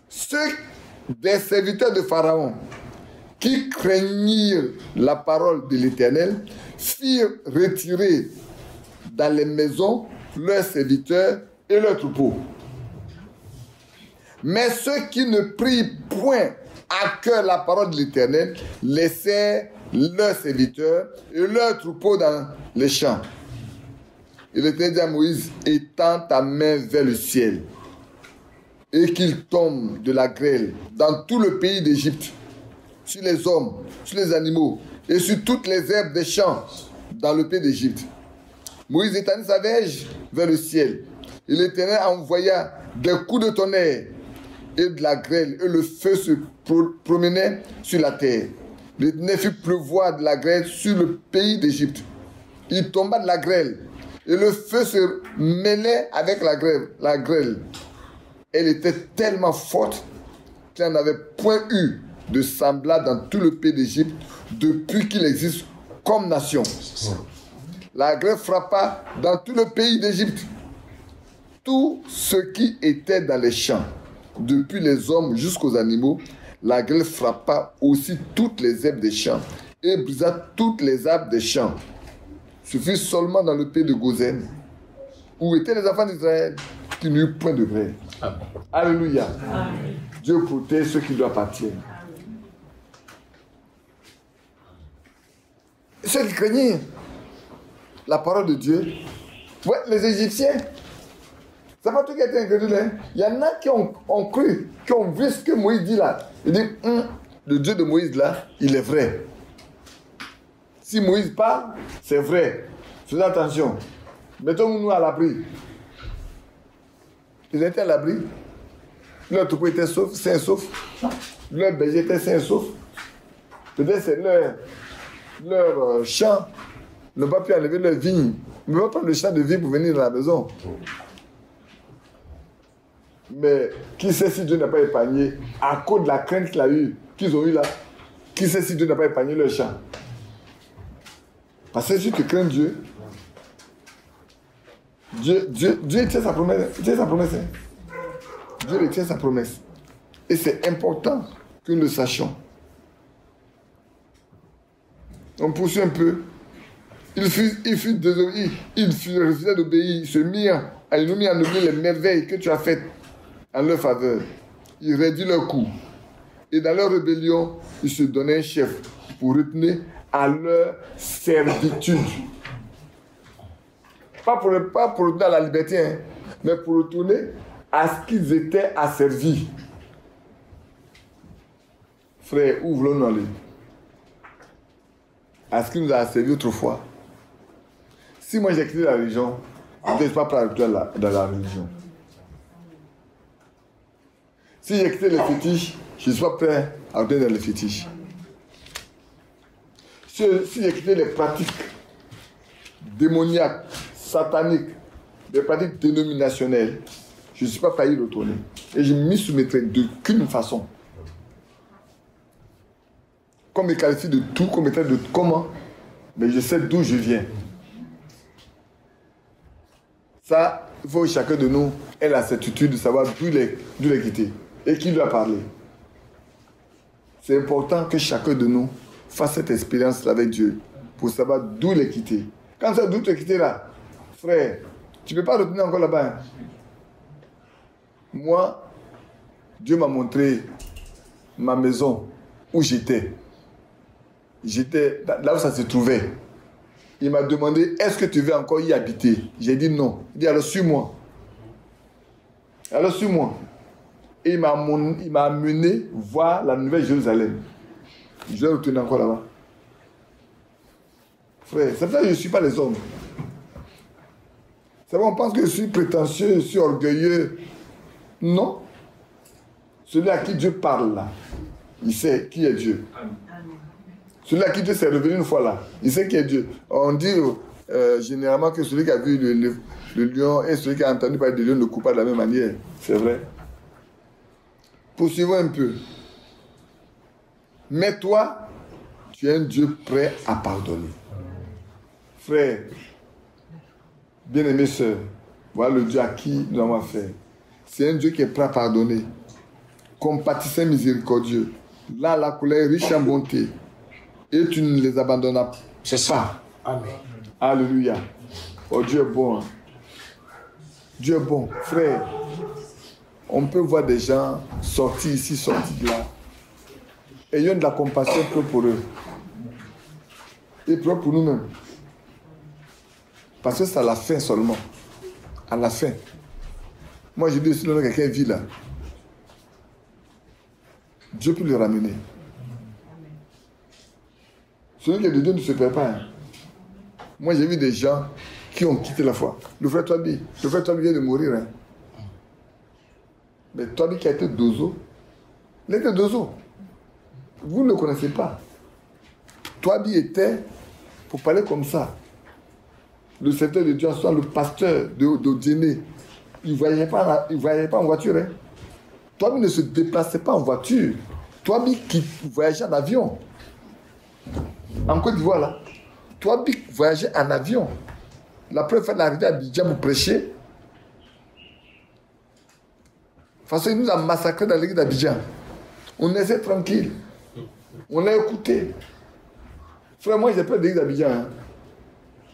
Ceux des serviteurs de Pharaon qui craignirent la parole de l'Éternel firent retirer dans les maisons leurs serviteurs et leurs troupeaux. Mais ceux qui ne prirent point à cœur la parole de l'Éternel laissèrent leurs serviteurs et leurs troupeaux dans les champs. Et l'Éternel dit à Moïse, étends ta main vers le ciel et qu'il tombe de la grêle dans tout le pays d'Égypte, sur les hommes, sur les animaux et sur toutes les herbes des champs dans le pays d'Égypte. Moïse étendit sa verge vers le ciel et l'Éternel envoya des coups de tonnerre et de la grêle et le feu se promenait sur la terre. L'Éternel fit pleuvoir de la grêle sur le pays d'Égypte. Il tomba de la grêle et le feu se mêlait avec la grêle. Elle était tellement forte qu'il n'y en avait point eu de semblable dans tout le pays d'Égypte depuis qu'il existe comme nation. La grêle frappa dans tout le pays d'Égypte tout ce qui était dans les champs, depuis les hommes jusqu'aux animaux. La grêle frappa aussi toutes les herbes des champs et brisa toutes les arbres des champs. Ce fut seulement dans le pays de Gozen, où étaient les enfants d'Israël, qu'il n'y eut point de grêle. Alléluia. Amen. Dieu protège ceux qui doivent partir. Ceux qui craignaient la parole de Dieu, ouais, les Égyptiens, ça va tout qui a été incrédule. Hein? Il y en a qui ont cru, qui ont vu ce que Moïse dit là. Il dit, le Dieu de Moïse là, il est vrai. Si Moïse parle, c'est vrai. Faisons attention. Mettons-nous à l'abri. Ils étaient à l'abri. Leur troupeau était sain et sauf. Leur berger était sain et sauf. Peut-être c'est leur champ. Ils n'ont pas pu enlever leur vigne. Ils ne vont pas prendre le champ de vigne pour venir dans la maison. Mais qui sait si Dieu n'a pas épargné, à cause de la crainte qu'ils ont eue là, qui sait si Dieu n'a pas épargné leur champ? Parce que si tu crains Dieu, Dieu tient sa promesse. Il tient sa promesse. Hein? Dieu retient sa promesse. Et c'est important que nous le sachions. On poursuit un peu. Il fut désobéi. Il refusait d'obéir. Il se mit à oublier les merveilles que tu as faites en leur faveur. Il raidit leur cou. Et dans leur rébellion, ils se donnaient un chef pour retenir à leur servitude. Pas pour retourner à la liberté, hein, mais pour retourner à ce qu'ils étaient asservis. Frère, où voulons-nous aller? À ce qui nous a asservis autrefois. Si moi j'ai quitté la religion, je ne suis pas prêt à retourner dans la religion. Si j'ai quitté les fétiches, je ne suis pas prêt à retourner dans les fétiches. Si j'ai quitté les pratiques démoniaques, sataniques, les pratiques dénominationnelles, je ne suis pas prêt à y retourner. Et je ne m'y soumettrai d'aucune façon. Qu'on me qualifie de tout, qu'on me traite de comment, mais je sais d'où je viens. Ça, il faut que chacun de nous ait la certitude de savoir d'où il est quitté et qui lui a parlé. C'est important que chacun de nous fasse cette expérience avec Dieu pour savoir d'où il est quitté. Quand tu sais d'où tu es quitté là, frère, tu ne peux pas retourner encore là-bas. Hein. Moi, Dieu m'a montré ma maison où j'étais. J'étais là où ça se trouvait. Il m'a demandé, est-ce que tu veux encore y habiter? J'ai dit non. Il dit, alors suis-moi. Alors suis-moi. Et il m'a amené voir la Nouvelle Jérusalem. Je vais retourner encore là-bas. Frère, c'est pour ça que je ne suis pas les hommes. C'est vrai, on pense que je suis prétentieux, je suis orgueilleux. Non. Celui à qui Dieu parle là, il sait qui est Dieu. Celui à qui Dieu s'est revenu une fois là, il sait qui est Dieu. On dit généralement que celui qui a vu le lion et celui qui a entendu parler de lion ne coupent pas de la même manière. C'est vrai. Poursuivons un peu. Mais toi, tu es un Dieu prêt à pardonner. Frère, bien-aimée sœur, voilà le Dieu à qui nous avons affaire. C'est un Dieu qui est prêt à pardonner. Compatissant, miséricordieux. Là, la colère riche en bonté. Et tu ne les abandonnes pas. Amen. Alléluia. Oh, Dieu est bon. Hein? Dieu est bon. Frère, on peut voir des gens sortir ici, sortir de là. Ayons de la compassion pour eux. Et pour nous-mêmes. Parce que c'est à la fin seulement. À la fin. Moi, je dis, si quelqu'un vit là, Dieu peut le ramener. Celui qui est de Dieu ne se perd pas. Hein. Moi, j'ai vu des gens qui ont quitté la foi. Le frère Toabi vient de mourir. Hein. Mais Toabi qui a été Dozo, il était Dozo. Vous ne le connaissez pas. Toabi était, pour parler comme ça, le secteur de Dieu en soi, le pasteur d'Odiené. Il ne voyageait pas en voiture. Hein. Toabi ne se déplaçait pas en voiture. Toabi qui voyageait en avion. En Côte d'Ivoire, là. Toabi voyageait en avion. La première fois d'arriver à Abidjan pour prêcher. De toute façon, il nous a massacrés dans l'église d'Abidjan. On était tranquille. On l'a écouté. Frère, moi, j'ai peur de l'église d'Abidjan. Hein.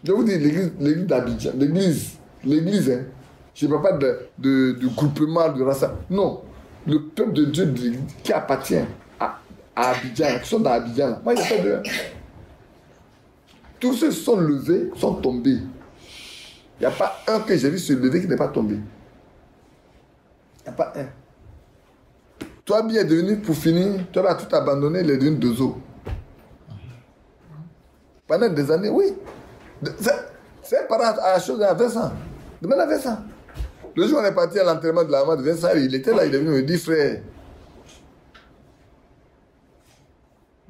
Je vous dis, l'église d'Abidjan, l'église, hein. Je ne parle pas de groupement, de race. Non. Le peuple de Dieu qui appartient à Abidjan, qui sont dans Abidjan. Moi, j'ai peur d'eux. Tous ceux qui sont levés sont tombés. Il n'y a pas un que j'ai vu se lever qui n'est pas tombé. Il n'y a pas un. Toi, bien devenu, pour finir, toi, as tout abandonné, il est devenu Dozo. Pendant des années, oui. C'est par rapport à la chose à Vincent. Demande à Vincent. Le jour où on est parti à l'enterrement de la maman de Vincent, il était là, il est venu me dire, frère,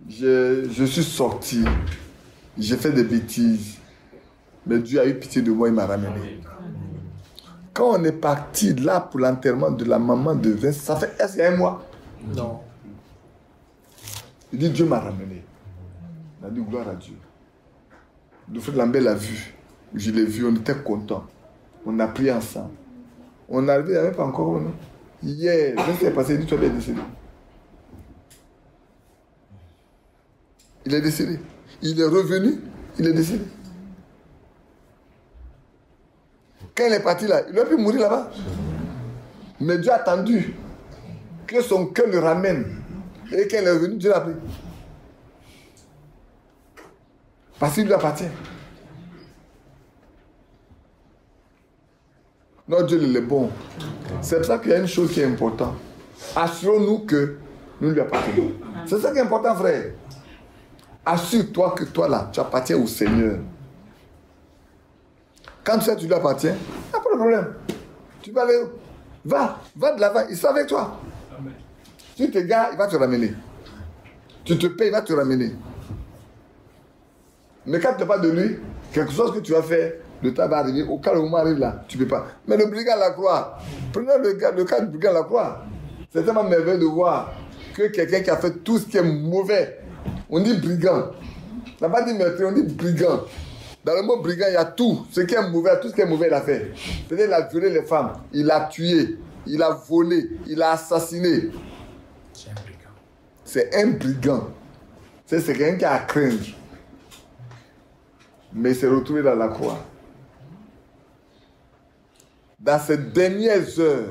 je suis sorti, j'ai fait des bêtises, mais Dieu a eu pitié de moi, il m'a ramené. Quand on est parti là pour l'enterrement de la maman de Vincent, ça fait est-ce qu'il y a un mois? Non. Il dit, Dieu m'a ramené. Il a dit, gloire à Dieu. Le frère Lambert l'a vu. Je l'ai vu, on était contents. On a prié ensemble. On est arrivé, il n'y avait pas encore. Non? Hier, Vincent est passé, il dit, toi, il est décédé. Il est décédé. Il est revenu, il est décédé. Quand il est parti là, il aurait pu mourir là-bas. Mais Dieu a attendu que son cœur le ramène. Et quand il est revenu, Dieu l'a pris. Parce qu'il lui appartient. Notre Dieu, il est bon. C'est pour ça qu'il y a une chose qui est importante. Assurons-nous que nous lui appartenons. C'est ça qui est important, frère. Assure-toi que toi là, tu appartiens au Seigneur. Quand tu sais que tu lui appartiens, il n'y a pas de problème. Tu vas aller, va de l'avant, il sera avec toi. Amen. Tu te gares, il va te ramener. Tu te payes, il va te ramener. Mais quand tu n'as pas de lui, quelque chose que tu vas faire, le temps va arriver, au cas où le moment arrive là, tu ne peux pas. Mais le brigand à la croix, prenons le cas du brigand à la croix. C'est tellement merveilleux de voir que quelqu'un qui a fait tout ce qui est mauvais, on dit brigand. On n'a pas dit meurtrier, on dit brigand. Dans le mot brigand, il y a tout. Ce qui est mauvais, tout ce qui est mauvais, il a fait. C'est-à-dire, il a violé les femmes, il a tué, il a volé, il a assassiné. C'est un brigand. C'est un brigand. C'est quelqu'un qui a à craindre. Mais il s'est retrouvé dans la croix. Dans ces dernières heures,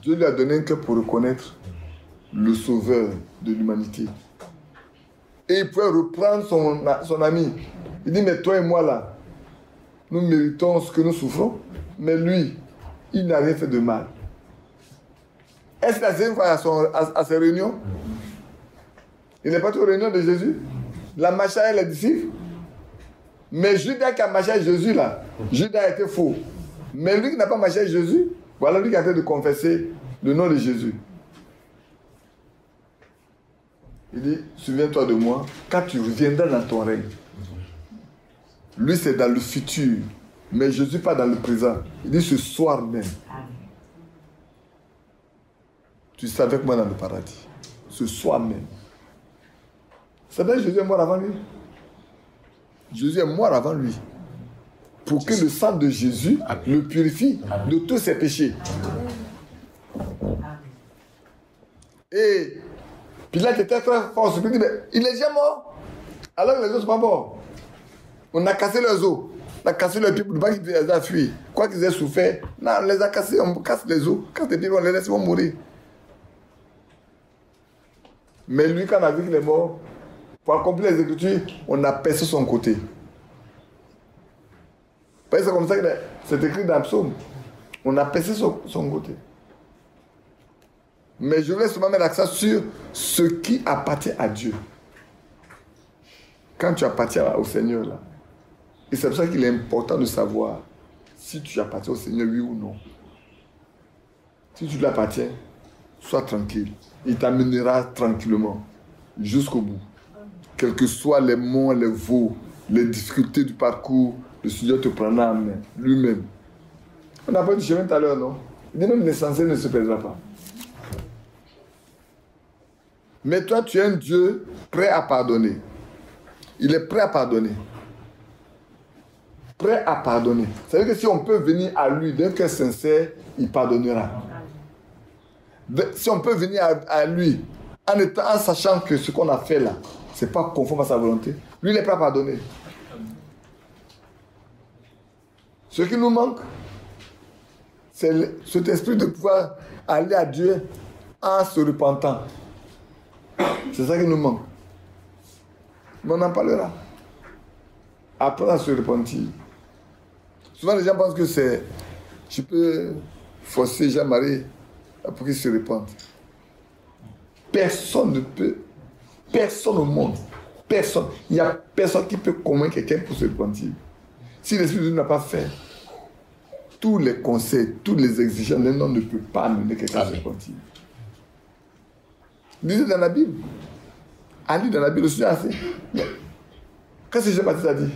Dieu lui a donné un cœur pour reconnaître le sauveur de l'humanité. Et il pouvait reprendre son ami. Il dit, mais toi et moi là, nous méritons ce que nous souffrons, mais lui, il n'a rien fait de mal. Est-ce qu'il a fait une fois à ses réunions? Il n'est pas tout aux réunions de Jésus. Il a marché avec les disciples. Mais Judas qui a marché avec Jésus là, Judas a été faux. Mais lui qui n'a pas marché avec Jésus, voilà lui qui a été de confesser le nom de Jésus. Il dit, souviens-toi de moi, quand tu reviendras dans ton règne. Lui c'est dans le futur, mais Jésus pas dans le présent. Il dit ce soir même. Tu seras avec moi dans le paradis. Ce soir même. C'est vrai, Jésus est mort avant lui. Jésus est mort avant lui. Pour que le sang de Jésus le purifie de tous ses péchés. Et Pilate était très fort. Il dit, mais il est déjà mort. Alors que les autres ne sont pas morts. On a cassé leurs os. On a cassé leurs pieds pour ne pas qu'ils les aient fui. Quoi qu'ils aient souffert. Non, on les a cassés. On casse les os. Casse les pieds, on les laisse, ils vont mourir. Mais lui, quand on a vu qu'il est mort, pour accomplir les Écritures, on a percé son côté. Parce que c'est comme ça que c'est écrit dans le psaume. On a percé son côté. Mais je voulais seulement mettre l'accent sur ce qui appartient à Dieu. Quand tu appartiens au Seigneur, là, et c'est pour ça qu'il est important de savoir si tu appartiens au Seigneur, oui ou non. Si tu lui appartiens, sois tranquille. Il t'amènera tranquillement jusqu'au bout. Quels que soient les monts, les veaux, les difficultés du parcours, le Seigneur te prendra en main, lui-même. On n'a pas du chemin tout à l'heure, non? Il dit même l'essentiel ne se perdra pas. Mais toi, tu es un Dieu prêt à pardonner. Il est prêt à pardonner. Prêt à pardonner. C'est-à-dire que si on peut venir à lui d'un cœur sincère, il pardonnera. Si on peut venir à lui en sachant que ce qu'on a fait là, ce n'est pas conforme à sa volonté, lui, il est prêt à pardonner. Ce qui nous manque, c'est cet esprit de pouvoir aller à Dieu en se repentant. C'est ça qui nous manque. Mais on en parlera. Apprendre à se repentir. Souvent, les gens pensent que c'est... Je peux forcer Jean-Marie pour qu'il se repente. Personne ne peut... Personne au monde. Personne. Il n'y a personne qui peut convaincre quelqu'un pour se repentir. Si l'Esprit de Dieu n'a pas fait, tous les conseils, toutes les exigences, l'un ne peut pas amener quelqu'un à se repentir. Lisez dans la Bible. Allez dans la Bible, le Seigneur a fait. Qu'est-ce que Jean-Baptiste a dit?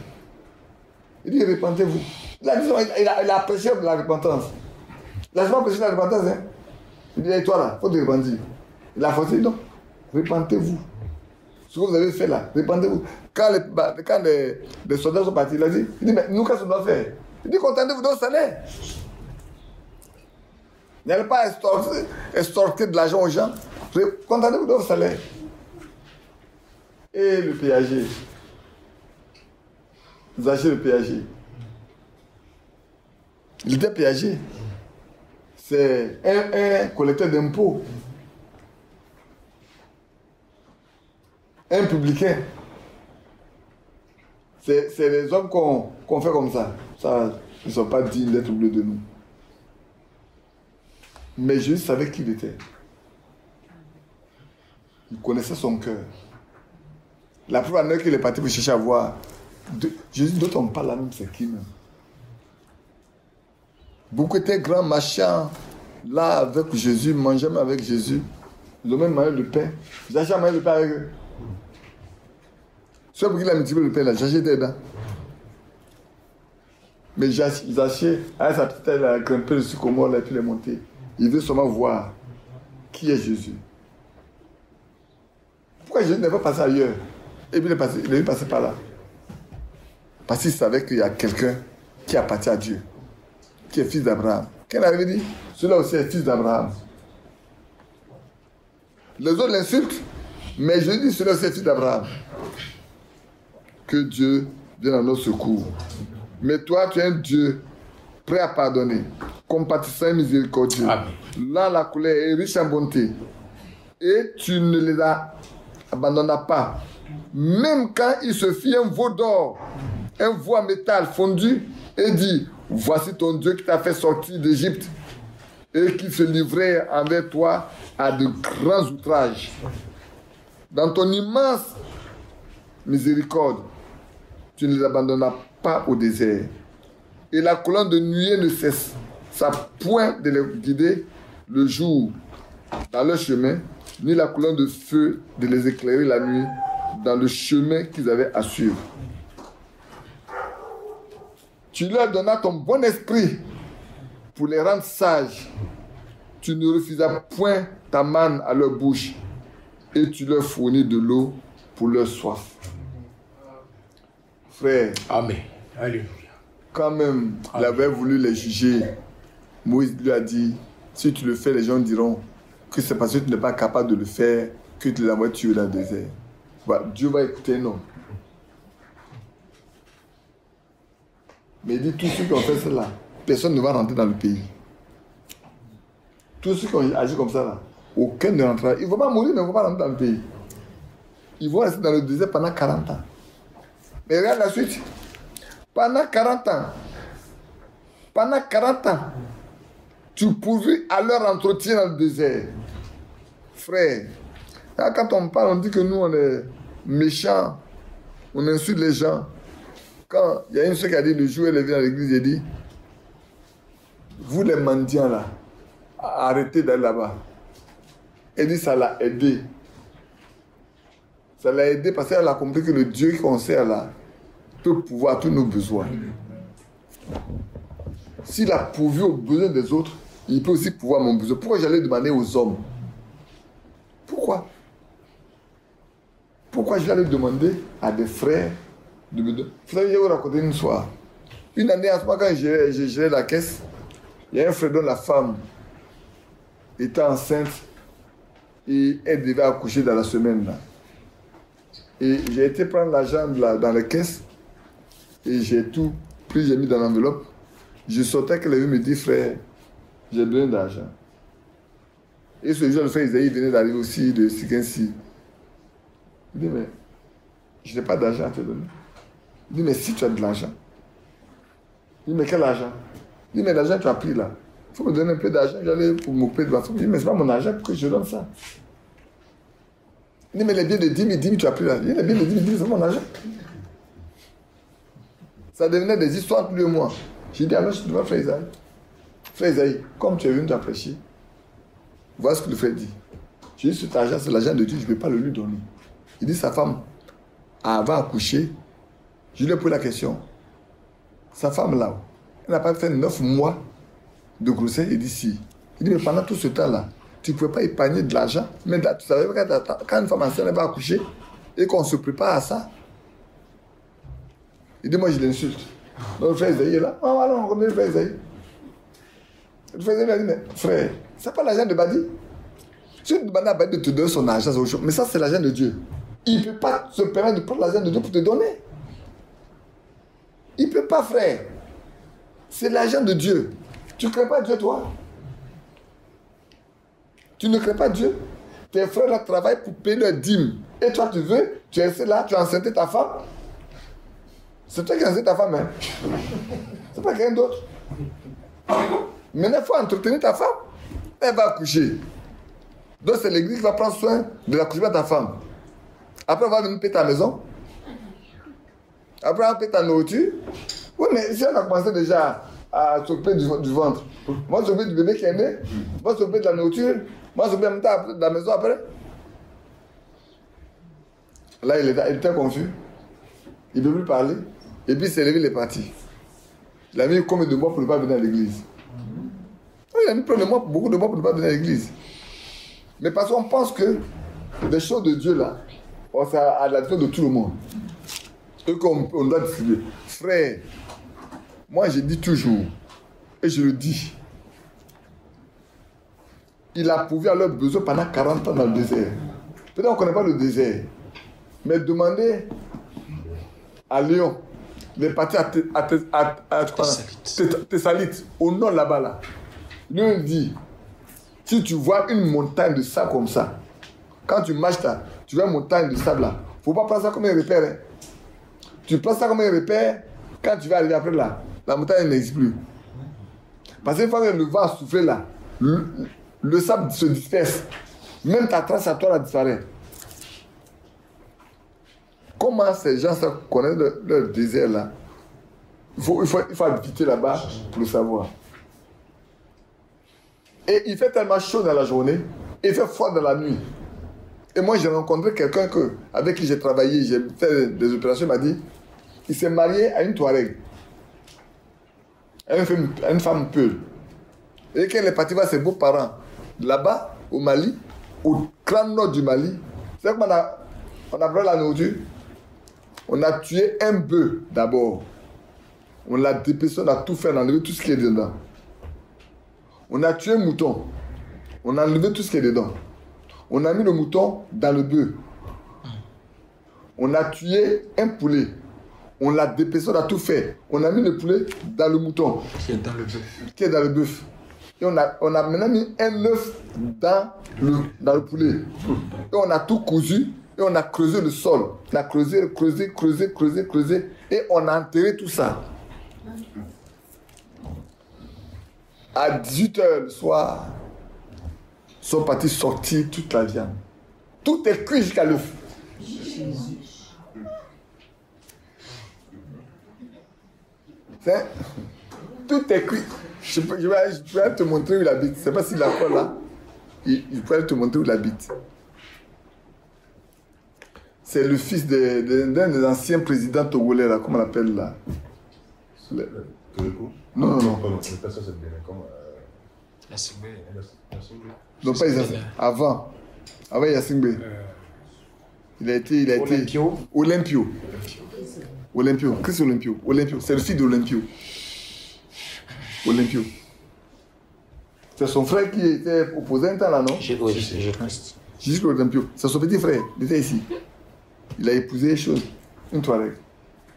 Il dit, repentez-vous. Il a prêché la repentance. Il n'a pas prêché la repentance. Hein? Il dit, toi là, il faut te repentir. Il a forcé, non. Repentez-vous. Ce que vous avez fait là, repentez-vous. Quand les soldats sont partis, il a dit, mais nous, qu'est-ce qu'on doit faire? Il dit, contentez-vous de votre salaire. N'allez pas extorquer de l'argent aux gens. Contentez-vous de votre salaire. Et le péager. Zachée le péager. Il était péager. C'est un collecteur d'impôts. Un publicain. C'est les hommes qu'on fait comme ça. Ça, ils ne sont pas dignes d'être oubliés de nous. Mais Jésus savait qui il était. Il connaissait son cœur. La première année qu'il est parti pour chercher à voir, Jésus dont on parle là même, c'est qui même? Beaucoup étaient grands, machins, là avec Jésus, mangeaient même avec Jésus. Ils ont même mangé le pain. J'ai mangé le pain avec eux. C'est pour qu'il a multiplié le pain là, j'ai été dedans. Mais Zaché, avec sa petite elle a grimpé le sycomore là et puis il est monté. Il veut seulement voir qui est Jésus. Pourquoi Jésus n'est pas passé ailleurs? Et puis il est passé par là. Parce qu'il savait qu'il y a quelqu'un qui appartient à Dieu, qui est fils d'Abraham. Qu'elle avait dit? Celui-là aussi est fils d'Abraham. Les autres l'insultent, mais je dis celui-là aussi est fils d'Abraham. Que Dieu vienne à notre secours. Mais toi, tu es un Dieu prêt à pardonner, compatissant et miséricordieux. Là, la colère est riche en bonté. Et tu ne les abandonnas pas. Même quand il se fit un veau d'or, un veau en métal fondu, et dit, voici ton Dieu qui t'a fait sortir d'Égypte, et qui se livrait envers toi à de grands outrages. Dans ton immense miséricorde, tu ne les abandonnas pas au désert. Et la colonne de nuée ne cessa point de les guider le jour dans leur chemin, ni la colonne de feu de les éclairer la nuit dans le chemin qu'ils avaient à suivre. Tu leur donnas ton bon esprit pour les rendre sages. Tu ne refusas point ta manne à leur bouche et tu leur fournis de l'eau pour leur soif. Frère, Amen. Alléluia. Quand même, il avait voulu les juger. Moïse lui a dit, si tu le fais, les gens diront que c'est parce que tu n'es pas capable de le faire que tu les envoies tuer dans le désert. Voilà, Dieu va écouter, non. Mais il dit, tous ceux qui ont fait cela, personne ne va rentrer dans le pays. Tous ceux qui ont agi comme ça, là, aucun ne rentrera. Ils ne vont pas mourir, mais ils ne vont pas rentrer dans le pays. Ils vont rester dans le désert pendant 40 ans. Mais regarde la suite. Pendant 40 ans, tu pourvis à leur entretien dans le désert. Frère, quand on parle, on dit que nous, on est méchants, on insulte les gens. Quand il y a une soeur qui a dit, le jour où elle est venue à l'église, elle dit, vous les mendiants là, arrêtez d'aller là-bas. Elle dit, ça l'a aidé. Ça l'a aidé parce qu'elle a compris que le Dieu qu'on sert là peut pouvoir tous nos besoins. S'il a pourvu aux besoins des autres, il peut aussi pouvoir mon besoin. Pourquoi j'allais demander aux hommes? Pourquoi? Pourquoi j'allais demander à des frères de me donner? Vous savez, je vais vous raconter une histoire. Une année, en ce moment, quand j'ai géré la caisse, il y a un frère dont la femme était enceinte et elle devait accoucher dans la semaine. Là. Et j'ai été prendre l'argent dans la caisse et j'ai tout pris, j'ai mis dans l'enveloppe. Je sortais qu'elle avait me dit, frère, j'ai besoin d'argent. Et ce jour, le frère Isaïe venait d'arriver aussi de Sikensi. Il dit, mais je n'ai pas d'argent à te donner. Il dit, mais si tu as de l'argent. Il dit, mais quel argent? Il dit, mais l'argent que tu as pris là, il faut me donner un peu d'argent, j'allais pour m'occuper de ma femme. Il dit, mais ce n'est pas mon argent, pourquoi je donne ça? Il dit, mais les biens de 10 000, tu as pris là. Il dit, les biens de 10 000, c'est mon argent. Ça devenait des histoires tous les mois. J'ai dit, alors je te vois, frère Isaïe. Frère Isaïe, comme tu es venu t'apprécier, voilà ce que le frère dit. J'ai dit, cet argent, c'est l'argent de Dieu, je ne vais pas le lui donner. Il dit, sa femme, avant accoucher, je lui ai posé la question. Sa femme là, elle n'a pas fait 9 mois de grossesse, il dit si. Il dit, mais pendant tout ce temps-là, tu ne pouvais pas épargner de l'argent. Mais là, tu savais quand une femme enceinte va accoucher et qu'on se prépare à ça. Il dit, moi je l'insulte. Donc le frère Isaïe est là. Ah voilà, on connaît le frère Isaïe. Le frère Isaïe a dit, mais frère, c'est pas l'argent de Badi. Si tu demandes à Badi de te donner son argent, c'est autre chose. Mais ça, c'est l'argent de Dieu. Il ne peut pas se permettre de prendre l'argent de Dieu pour te donner. Il ne peut pas, frère. C'est l'argent de Dieu. Tu ne crains pas Dieu, toi? Tu ne crains pas Dieu? Tes frères là travaillent pour payer leur dîme. Et toi, tu veux, tu es resté là, tu as enceinté ta femme. C'est toi qui as enceinté ta femme, hein? C'est pas quelqu'un d'autre. Maintenant, il faut entretenir ta femme. Elle va accoucher. Donc c'est l'église qui va prendre soin de l'accouchement de ta femme. Après, on va venir payer ta maison. Après, on va payer ta nourriture. Oui, mais si on a commencé déjà à s'occuper du ventre, moi, s'occuper du bébé qui est né, moi, s'occuper de la nourriture, moi, s'occuper en même temps de la maison après. Là, il était confus. Il ne peut plus parler. Et puis, il s'est levé, il est parti. Il a mis combien de mois pour ne pas venir à l'église? Il a mis beaucoup de mois pour ne pas venir à l'église. Mais parce qu'on pense que les choses de Dieu, là, c'est à la disposition de tout le monde. Et qu'on doit distribuer. Frère, moi, je dis toujours, et je le dis, il a pourvu à leurs besoins pendant 40 ans dans le désert. Peut-être qu'on ne connaît pas le désert. Mais demandez à Léon, il est parti à Thessalite, au nord là-bas. Là. Lui, il dit, si tu vois une montagne de sable comme ça, quand tu marches là, tu vois une montagne de sable là, il ne faut pas prendre ça comme un repère. Hein. Tu prends ça comme un repère, quand tu vas arriver après là, la montagne n'existe plus. Parce qu'une fois que le vent a soufflé là, le sable se disperse. Même ta trace à toi là disparaît. Comment ces gens connaissent leur désert là? Il faut habiter là-bas pour le savoir. Et il fait tellement chaud dans la journée, et il fait froid dans la nuit. Et moi j'ai rencontré quelqu'un avec qui j'ai travaillé, j'ai fait des opérations, il m'a dit, il s'est marié à une Touareg, à une femme Peul. Et quand elle est partie voir ses beaux-parents, là-bas, au Mali, au grand nord du Mali, c'est qu'on a pris la nourriture. On a tué un bœuf d'abord. On l'a dépecé, on a tout fait, on a enlevé tout ce qui est dedans. On a tué un mouton. On a enlevé tout ce qui est dedans. On a mis le mouton dans le bœuf. On a tué un poulet. On l'a dépecé, on a tout fait. On a mis le poulet dans le mouton. Qui est dans le bœuf. Qui est dans le bœuf. Et on a maintenant mis un œuf dans le poulet. Et on a tout cousu. Et on a creusé le sol. On a creusé. Et on a enterré tout ça. À 18h le soir, ils sont partis sortir toute la viande. Tout est cuit jusqu'à l'œuf. Tout est cuit. Je peux te montrer où il habite. Je ne sais pas s'il est encore là. Je peux te montrer où il habite. C'est le fils d'un des anciens présidents togolais, là, comment on l'appelle là? Non. Non, pas Yassingbe. Avant Yassingbe. Il a été... Olympio. Qu'est-ce que c'est Olympio? C'est le fils d'Olympio. C'est son frère qui était opposant là, non? Je pense. Je dis que Olympio, c'est son petit frère, il était ici. Il a épousé une Touareg,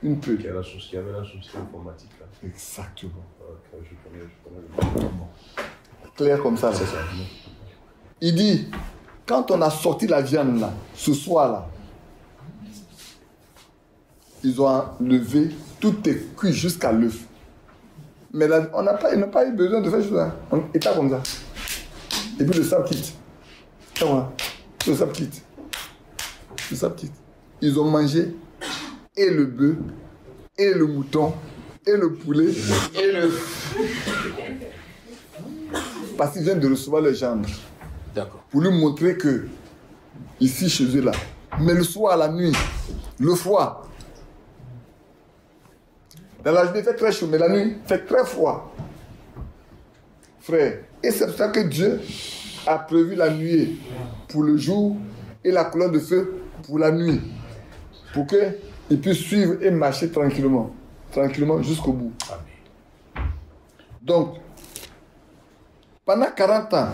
une Peul. Qui avait la société informatique là. Exactement. Je connais. Clair comme ça. C'est ça. Il dit, quand on a sorti la viande là, ce soir là, ils ont enlevé, tout est cuit jusqu'à l'œuf. Mais là, ils n'ont pas eu besoin de faire chose là. On était comme ça. Et puis le sable quitte. Le sable quitte. Ils ont mangé et le bœuf, et le mouton, et le poulet, et le... Parce qu'ils viennent de recevoir le gendre. D'accord. Pour lui montrer que, ici, chez eux, là, mais le soir, la nuit, le froid. Dans la journée, il fait très chaud, mais la nuit, il fait très froid. Frère, et c'est pour ça que Dieu a prévu la nuée pour le jour et la colonne de feu pour la nuit. Pour qu'ils puissent suivre et marcher tranquillement jusqu'au bout. Donc, pendant 40 ans,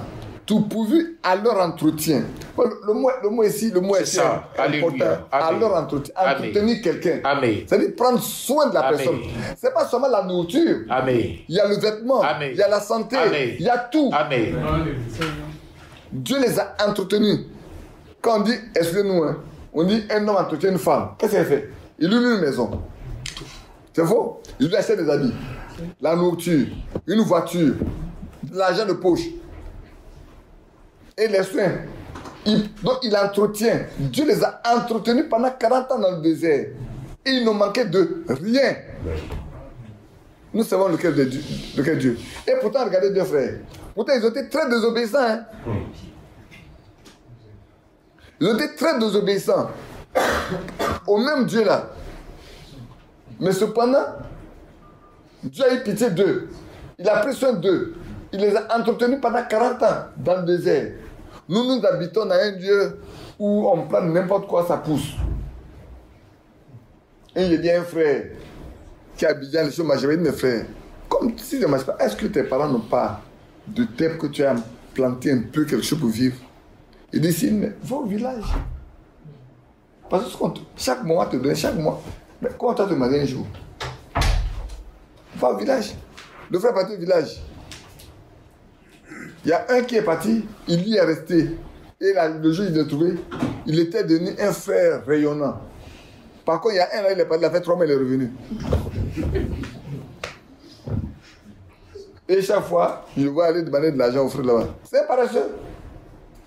tout pourvu à leur entretien. Le mot ici, est ça. important. À leur entretien. Entretenir quelqu'un. C'est-à-dire prendre soin de la personne. Ce n'est pas seulement la nourriture. Amen. Il y a le vêtement. Amen. Il y a la santé. Amen. Il y a tout. Amen. Dieu les a entretenus. Quand on dit, excusez-nous, hein, on dit un homme entretient une femme. Qu'est-ce qu'il fait? Il lui met une maison. C'est faux? Il lui achète des habits, la nourriture, une voiture, de l'argent de poche. Et les soins. Donc il entretient. Dieu les a entretenus pendant 40 ans dans le désert. Et ils n'ont manqué de rien. Nous savons lequel Dieu. Et pourtant, regardez Dieu, frère. Pourtant, ils ont été très désobéissants. Hein? Ils ont été très désobéissants. Au même Dieu là. Mais cependant, Dieu a eu pitié d'eux. Il a pris soin d'eux. Il les a entretenus pendant 40 ans dans le désert. Nous habitons dans un Dieu où on prend n'importe quoi, ça pousse. Et il dit à un frère qui habite dans les choses, j'avais dit, mes frères, comme si je ne marche pas, est-ce que tes parents n'ont pas de terre que tu as planté un peu quelque chose pour vivre? Il dit, si, mais va au village. Parce que chaque mois te donne, chaque mois. Mais comment tu as te marié un jour? Va au village. Le frère est parti au village. Il y a un qui est parti, il y est resté. Et là, le jour où il l'a trouvé, il était devenu un frère rayonnant. Par contre, il y a un là, il est parti, il a fait 3 mois, il est revenu. Et chaque fois, je vois aller demander de l'argent au frère là-bas. C'est paresseux.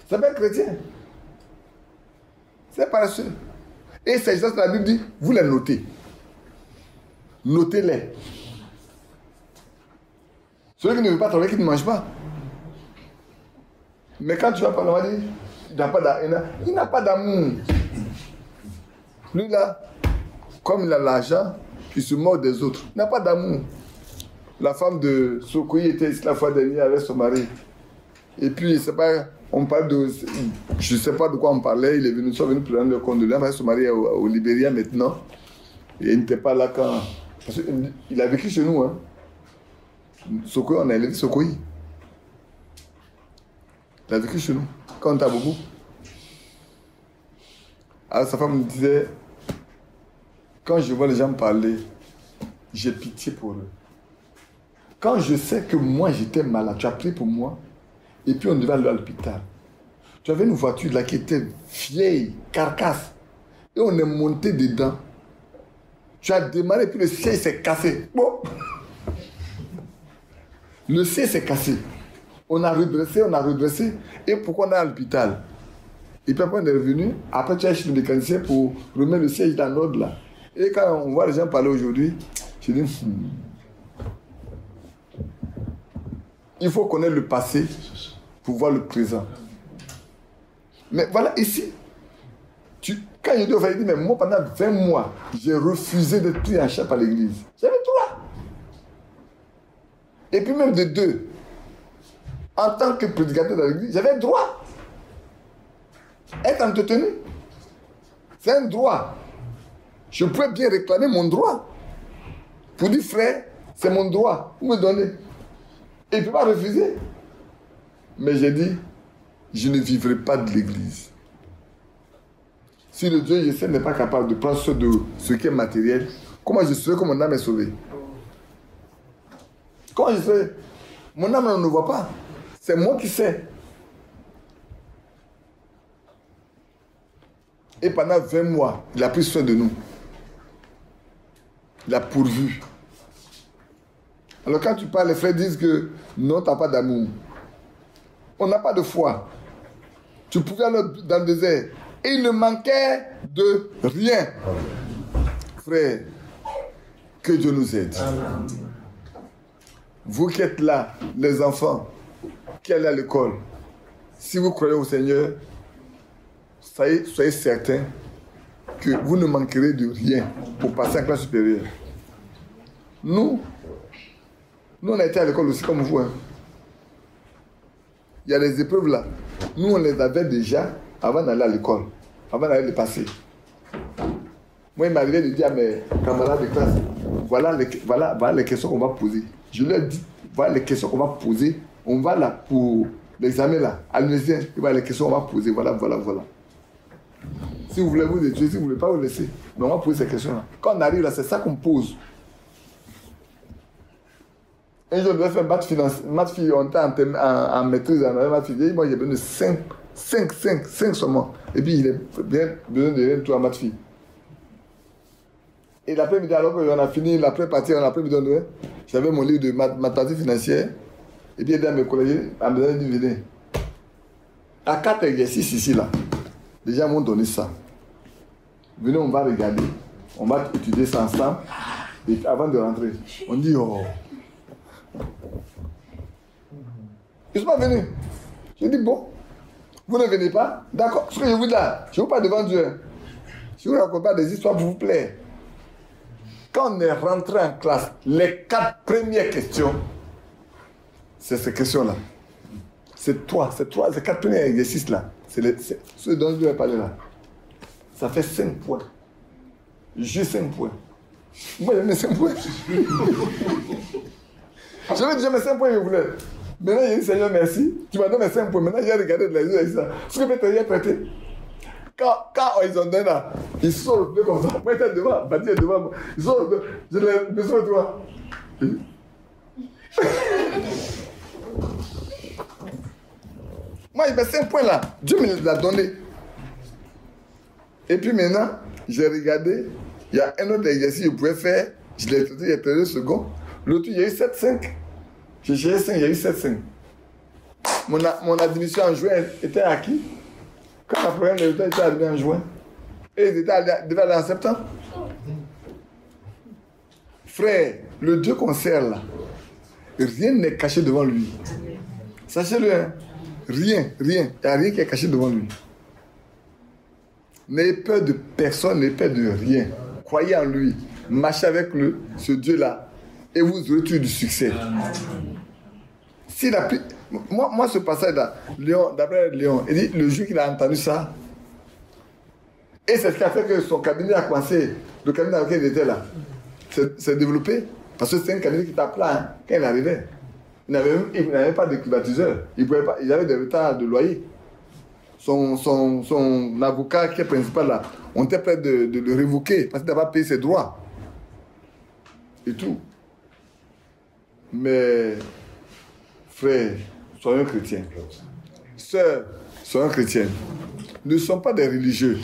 C'est pas un chrétien. C'est paresseux. Et ces gens, la Bible dit, vous les notez. Notez-les. Celui qui ne veut pas travailler, qui ne mange pas. Mais quand tu vas parler, on va dire, il n'a pas d'amour. Lui là, comme il a l'argent, il se moque des autres. Il n'a pas d'amour. La femme de Sokoyi était ici la fois dernière avec son mari. Et puis, on parle de... Je ne sais pas de quoi on parlait. Ils sont venus prendre le condoléances avec son mari au Libéria maintenant. Et il n'était pas là quand... Parce qu'il a vécu chez nous. Hein. Sokoyi, on a élevé Sokoyi. Il a vécu chez nous. Quand on t'a beaucoup. Alors sa femme me disait, quand je vois les gens parler, j'ai pitié pour eux. Quand je sais que moi j'étais malade, tu as prié pour moi, et puis on devait aller à l'hôpital. Tu avais une voiture là qui était vieille, carcasse, et on est monté dedans. Tu as démarré, et puis le siège s'est cassé. Bon. Le siège s'est cassé. On a redressé, et pourquoi on est à l'hôpital? Et puis après on est revenu, après tu as chez le mécanicien pour remettre le siège dans l'ordre là. Et quand on voit les gens parler aujourd'hui, je dis, il faut connaître le passé pour voir le présent. Mais voilà, ici, quand je dis au frère, il dit, mais moi pendant 20 mois, j'ai refusé d'être pris en charge par l'église. J'avais droit. Et puis même de 2, en tant que prédicateur de l'église, j'avais droit. Être entretenu, c'est un droit. Je pouvais bien réclamer mon droit. Pour dire, frère, c'est mon droit. Vous me donnez. Et il ne peut pas refuser. Mais j'ai dit, je ne vivrai pas de l'église. Si le Dieu, je sais, n'est pas capable de prendre soin de ce qui est matériel, comment je serai que mon âme est sauvée? Comment je serai? Mon âme, on ne voit pas. C'est moi qui sais. Et pendant 20 mois, il a pris soin de nous. Il a pourvu. Alors quand tu parles, les frères disent que non, tu n'as pas d'amour. On n'a pas de foi. Tu pouvais aller dans le désert. Et il ne manquait de rien. Frère, que Dieu nous aide. Amen. Vous qui êtes là, les enfants, qui allez à l'école, si vous croyez au Seigneur, soyez certains que vous ne manquerez de rien pour passer en classe supérieure. Nous, on a été à l'école aussi comme vous. Hein. Il y a des épreuves là. Nous, on les avait déjà avant d'aller à l'école, avant d'aller les passer. Moi, il m'arrivait de dire à mes camarades de classe, voilà les questions qu'on va poser. Je leur dis, voilà les questions qu'on va poser. On va là pour l'examen là, à l'université, voilà les questions qu'on va poser, voilà. Si vous voulez vous étudier, si vous ne voulez pas vous laisser, mais on va poser ces questions-là. Quand on arrive là, c'est ça qu'on pose. Un jour, on devait faire maths philo, on était en maîtrise, en maths philo. Moi, j'ai besoin de 5 seulement. Et puis, il a bien besoin de tout en maths philo. Et l'après-midi, alors qu'on a fini, l'après-partie, l'après-midi, j'avais mon livre de mathématiques financières. Et puis, il a dit à mes collègues, à mes amis, venez. À 4 exercices ici, là. Déjà, ils m'ont donné ça. Venez, on va regarder. On va étudier ça ensemble. Et avant de rentrer, on dit, oh. Ils ne sont pas venus. Je dis, bon, vous ne venez pas? D'accord. Ce que je vous dis là, je ne vous pas devant Dieu. Je ne vous raconte pas des histoires pour vous plaire. Quand on est rentré en classe, les 4 premières questions, c'est ces questions-là. C'est 4 premiers exercices-là. C'est ceux dont je vais parler là. Ça fait 5 points. Juste 5 points. Moi, j'ai mis 5 points. Je vais dire, mes 5 points, je voulais. Maintenant, j'ai dit, Seigneur, merci. Tu m'as donné mes 5 points. Maintenant, j'ai regardé de les yeux. Ce que tu as prêté. Quand ils ont donné là, ils sont revenus comme ça. Moi, j'étais devant, Badi est devant moi. Ils sont revenus. Je les besoin de toi. Moi, il y avait 5 points là. Dieu me les a donnés. Et puis maintenant, j'ai regardé. Il y a un autre exercice que je pouvais faire. Je l'ai traité il y a 32 secondes. L'autre, il y a eu 7-5. J'ai cherché 5, il y a eu 7-5. Mon admission en juin était acquis. Quand la première résultat était arrivé en juin. Et ils devaient aller en septembre. Frère, le Dieu qu'on sert là, rien n'est caché devant lui. Sachez-le, hein? Rien. Il n'y a rien qui est caché devant lui. N'ayez peur de personne, n'ayez peur de rien. Croyez en lui. Marchez avec ce Dieu-là. Et vous aurez toujours du succès. Moi, ce passage-là, d'après Léon, il dit, le jour qu'il a entendu ça, et c'est ce qui a fait que son cabinet a commencé, le cabinet dans lequel il était là, s'est développé. Parce que c'est un cabinet qui était plat quand il arrivait. Il n'avait pas de climatiseur. Il avait des retards de loyer. Son avocat qui est principal là, on était prêt de le révoquer parce qu'il n'avait pas payé ses droits. Et tout. Mais, frère, soyons chrétiens. Sœurs, soyons chrétiennes. Ne sommes pas des religieux.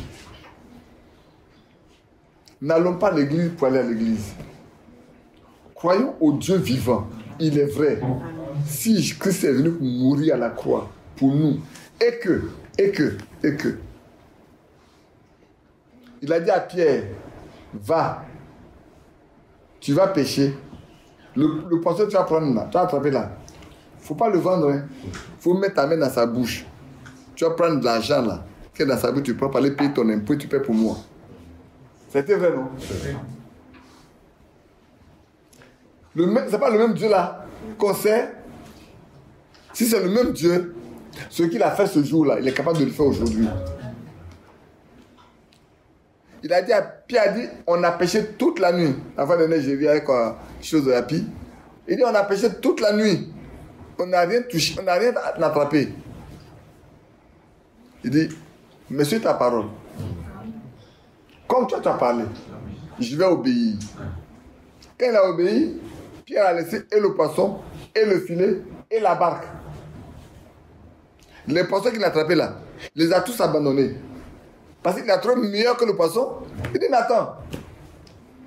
N'allons pas à l'église pour aller à l'église. Croyons au Dieu vivant. Il est vrai. Si Christ est venu pour mourir à la croix pour nous, et que, il a dit à Pierre, va, tu vas pêcher. Le poisson tu vas prendre là, tu vas attraper là. Il ne faut pas le vendre. Il faut mettre ta main dans sa bouche. Tu vas prendre de l'argent là, qui est dans sa bouche, tu peux aller payer ton impôt, tu paies pour moi. C'était vrai, non? Ce n'est pas le même Dieu là qu'on sait. Si c'est le même Dieu, ce qu'il a fait ce jour-là, il est capable de le faire aujourd'hui. Il a dit à Pierre, on a pêché toute la nuit. Avant de neige, j'ai vu avec chose de rapide. Il dit, on a pêché toute la nuit. On n'a rien touché, on n'a rien attrapé. Il dit, monsieur, ta parole. Comme toi, tu as parlé, je vais obéir. Quand il a obéi, Pierre a laissé et le poisson, et le filet, et la barque. Les poissons qu'il a attrapés là, il les a tous abandonnés. Parce qu'il a trouvé meilleur que le poisson. Il dit, mais attends,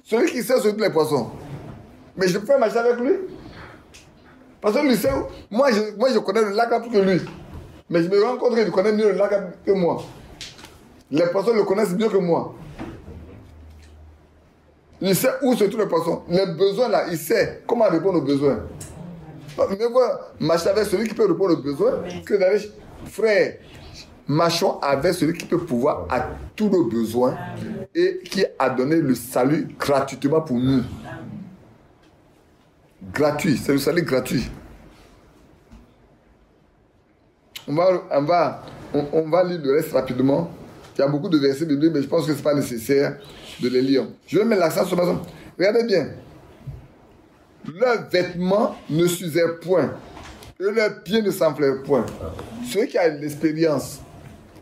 celui qui sait sur tous les poissons, mais je peux marcher avec lui. Parce que lui sait, moi je connais le lac plus que lui. Mais je me rends compte qu'il connaît mieux le lac que moi. Les poissons le connaissent mieux que moi. Il sait où se trouvent les poissons. Les besoins là, il sait comment répondre aux besoins. Mais voilà, marcher avec celui qui peut répondre aux besoins que d'aller, frère, marchons avec celui qui peut pouvoir à tous nos besoins et qui a donné le salut gratuitement pour nous. Gratuit, c'est le salut gratuit. On va lire le reste rapidement. Il y a beaucoup de versets bibliques, mais je pense que ce n'est pas nécessaire de les lire. Je vais mettre l'accent sur ma zone. Regardez bien. Leurs vêtements ne s'usèrent point. Et leurs pieds ne s'enflèrent point. Celui qui a l'expérience,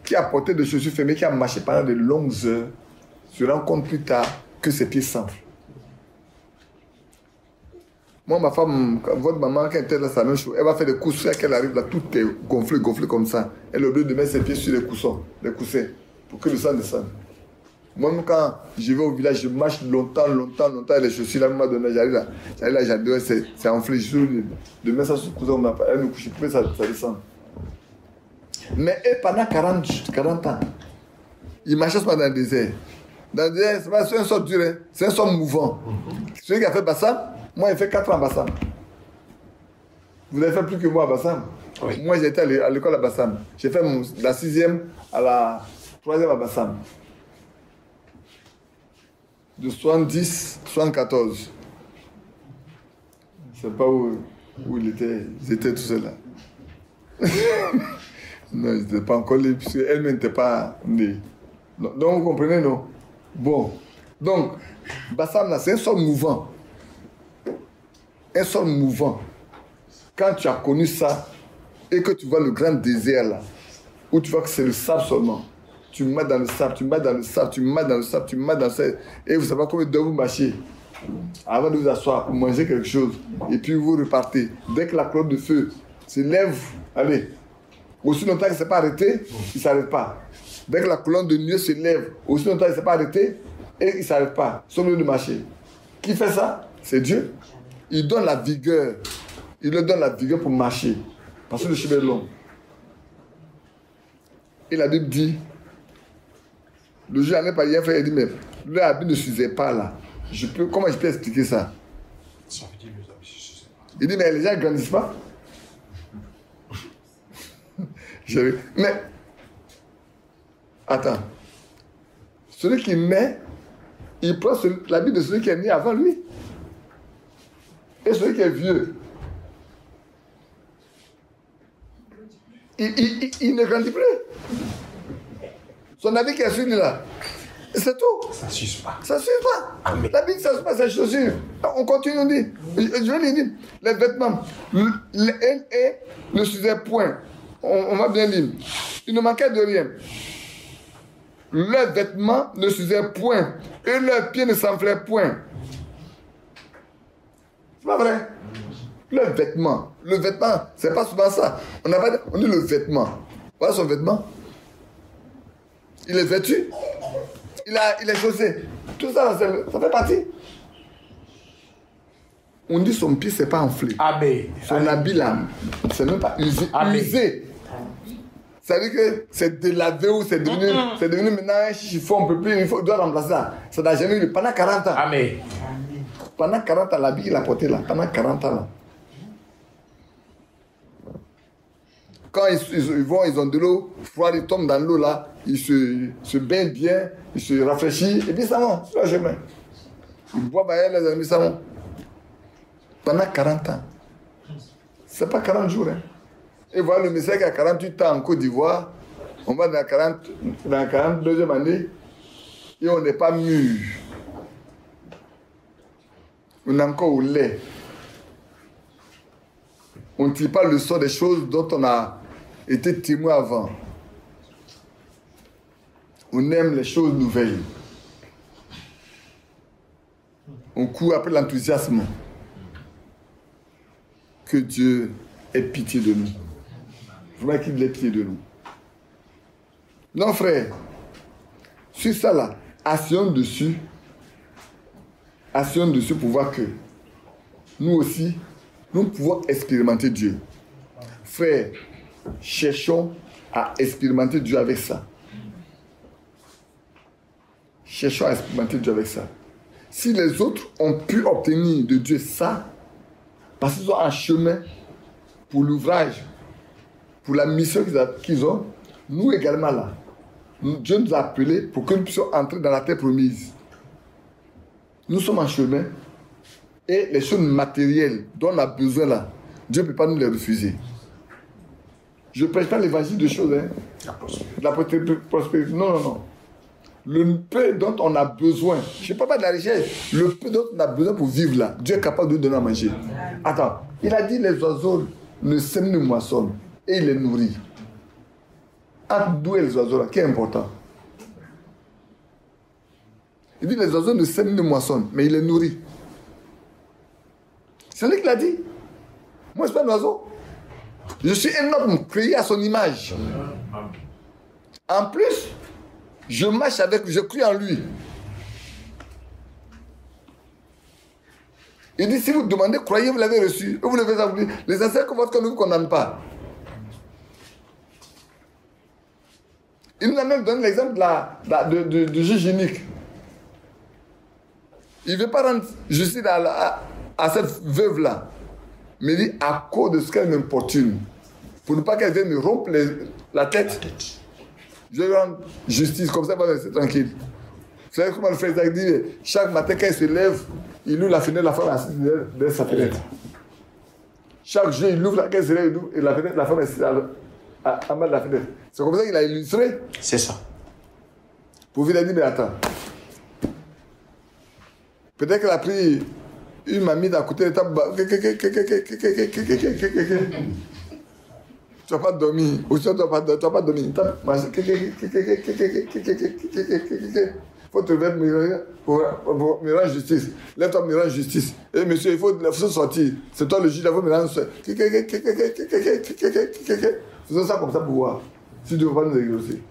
qui a porté des chaussures fermées, qui a marché pendant de longues heures, se rend compte plus tard que ses pieds s'enflent. Moi, ma femme, votre maman, quand elle était là, c'est la même chose. Elle va faire des coussins, quand elle arrive là, tout est gonflé comme ça. Elle oublie de mettre ses pieds sur les coussins, pour que le sang descende. Moi-même, quand je vais au village, je marche longtemps, et les chaussures, là, à un moment donné, j'arrive là, j'adore, c'est enflé. Je suis de mettre ça sur le coussin, elle me couche, ça descend. Mais eux, pendant 40 ans, ils marchaient pas dans le désert. Dans le désert, c'est pas un sol dur, hein. C'est un sol mouvant. Celui qui a fait Bassam, moi, il fait 4 ans à Bassam. Vous avez fait plus que moi à Bassam. Oui. Moi, j'étais à l'école à Bassam. J'ai fait la 6e à la 3e à Bassam. De 70, 74. Je ne sais pas où il était. Ils étaient tous là. Non, ils n'étaient pas encore là, puisqu'elle-même n'était pas née. Donc, vous comprenez, non? Bon. Donc, Bassam, là, c'est un sol mouvant. Un sol mouvant. Quand tu as connu ça, et que tu vois le grand désert, là, où tu vois que c'est le sable seulement, tu mets dans le sable, tu mets dans le sable, tu mets dans le sable, tu mets dans le sable, et vous savez combien de temps vous marchez avant de vous asseoir pour manger quelque chose, et puis vous repartez. Dès que la colonne de feu se lève, allez, aussi longtemps que ce n'est pas arrêté, il ne s'arrête pas. Dès que la colonne de nuée se lève, aussi longtemps que ce n'est pas arrêté, et il ne s'arrête pas, sur le lieu de marcher. Qui fait ça? C'est Dieu. Il donne la vigueur. Il leur donne la vigueur pour marcher. Parce que le chemin est long. Et la Bible dit, le jour n'en est pas hier fait, il dit, mais le habit ne suffisait pas là. Comment je peux expliquer ça? Il dit, mais les gens ne grandissent pas. Mais, attends. Celui qui naît, il prend l'habit de celui qui est né avant lui. Et celui qui est vieux, il ne grandit plus. Son habit qui est sur lui là, c'est tout. Ça ne suffit pas. Ça ne suffit pas. L'habit, ça ne suffit pas, c'est chaussures. On continue, on dit. Je vais lui dire, les vêtements, ne suffisaient point. On va bien dire. Il ne manquait de rien. Leurs vêtements ne suffisaient point. Et leurs pieds ne s'enflaient point. C'est pas vrai? Le vêtement, c'est pas souvent ça. On dit le vêtement. Voilà son vêtement. Il est vêtu. Il est chaussé. Tout ça, ça fait partie. On dit son pied, c'est pas enflé. Son habit là, c'est même pas usé. Ça veut dire que c'est délavé ou c'est devenu maintenant un chiffon, on peut plus, doit remplacer ça. Ça n'a jamais eu pendant 40 ans. Amen. Pendant 40 ans, l'habit qu'il a porté là, pendant 40 ans là. Quand ils ont de l'eau froide, ils tombent dans l'eau là, ils se baignent bien, ils se rafraîchissent, et puis ça va, sur le chemin. Ils boivent avec les amis, ça va. Pendant 40 ans. C'est pas 40 jours. Hein. Et voilà le message qui a 48 ans en Côte d'Ivoire, on va dans la 42e année, et on n'est pas mûr. On est encore au lait. On ne tire pas le sort des choses dont on a été témoin avant. On aime les choses nouvelles. On court après l'enthousiasme. Que Dieu ait pitié de nous. Vraiment qu'il ait pitié de nous. Non, frère. Sur ça là, asseyons dessus. Asseyons dessus pour voir que nous aussi, nous pouvons expérimenter Dieu. Frère, cherchons à expérimenter Dieu avec ça. Cherchons à expérimenter Dieu avec ça. Si les autres ont pu obtenir de Dieu ça, parce qu'ils sont en chemin pour l'ouvrage, pour la mission qu'ils ont, nous également là, Dieu nous a appelés pour que nous puissions entrer dans la terre promise. Nous sommes en chemin et les choses matérielles dont on a besoin là, Dieu ne peut pas nous les refuser. Je ne prêche pas l'évangile de choses, hein. La prospérité. Non. Le peu dont on a besoin, je ne parle pas de la richesse, le peu dont on a besoin pour vivre là, Dieu est capable de nous donner à manger. Attends, il a dit les oiseaux ne sèment, ne moissonnent et il les nourrit. Entre nous et les oiseaux là, qui est important? Il dit les oiseaux ne sèment, ne moissonnent, mais il les nourrit. C'est lui qui l'a dit. Moi, je ne suis pas un oiseau. Je suis un homme créé à son image. En plus, je marche avec lui, je crie en lui. Il dit, si vous demandez, croyez, vous l'avez reçu. Vous le faites oublier. Les ancêtres que votre cœur ne vous condamne pas. Il nous a même donné l'exemple du juge unique. Il ne veut pas rendre justice à cette veuve-là. Mais il dit, à cause de ce qu'elle m'importune, pour ne pas qu'elle vienne me rompre la tête, je vais rendre justice, comme ça, elle va rester tranquille. Vous savez comment le frère Isaac dit, chaque matin, quand il se lève, il ouvre la fenêtre, la femme est assise derrière sa fenêtre. Chaque jour, il ouvre, quand il se lève, il ouvre, et la femme est assise en bas de la fenêtre. C'est comme ça qu'il a illustré. C'est ça. Pour lui, il a dit, mais attends. Peut-être qu'elle a pris une mamie d'à côté de table. Tu n'as pas dormi. Ou tu n'as pas dormi. Il faut te lever pour me rendre justice. Lève-toi pour me rendre justice. Et monsieur, il faut sortir. C'est toi le juge, il faut me rendre. Faisons ça comme ça pour voir. Si tu ne veux pas nous exaucer.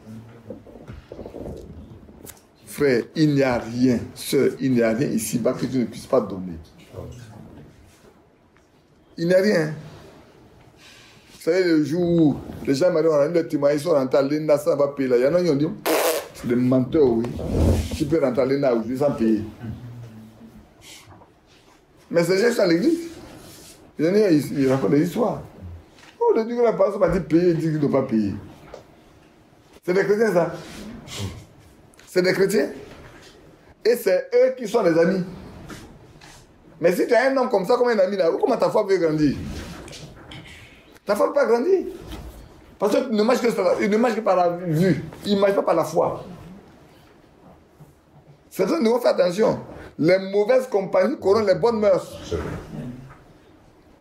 Frère, il n'y a rien, sœur, il n'y a rien ici-bas que tu ne puisses pas donner. Il n'y a rien. Vous savez, le jour où les gens m'ont rendu le témoignage, ils sont rentrés à l'ENA, ça va payer là. Il y en a qui ont dit, c'est des menteurs, oui. Tu peux rentrer à l'ENA aujourd'hui sans payer. Mais ces gens sont à l'église. Ils racontent des histoires. Oh, le Dieu que la personne va dire payer, il dit qu'il ne doit pas payer. C'est des chrétiens, ça. C'est des chrétiens. Et c'est eux qui sont les amis. Mais si tu as un homme comme ça, comme un ami là, comment ta foi peut grandir? Ta foi ne peut pas grandir. Parce qu'il ne marche que par la vue. Il ne marche pas par la foi. C'est ça, nous devons faire attention. Les mauvaises compagnies corrompent les bonnes mœurs.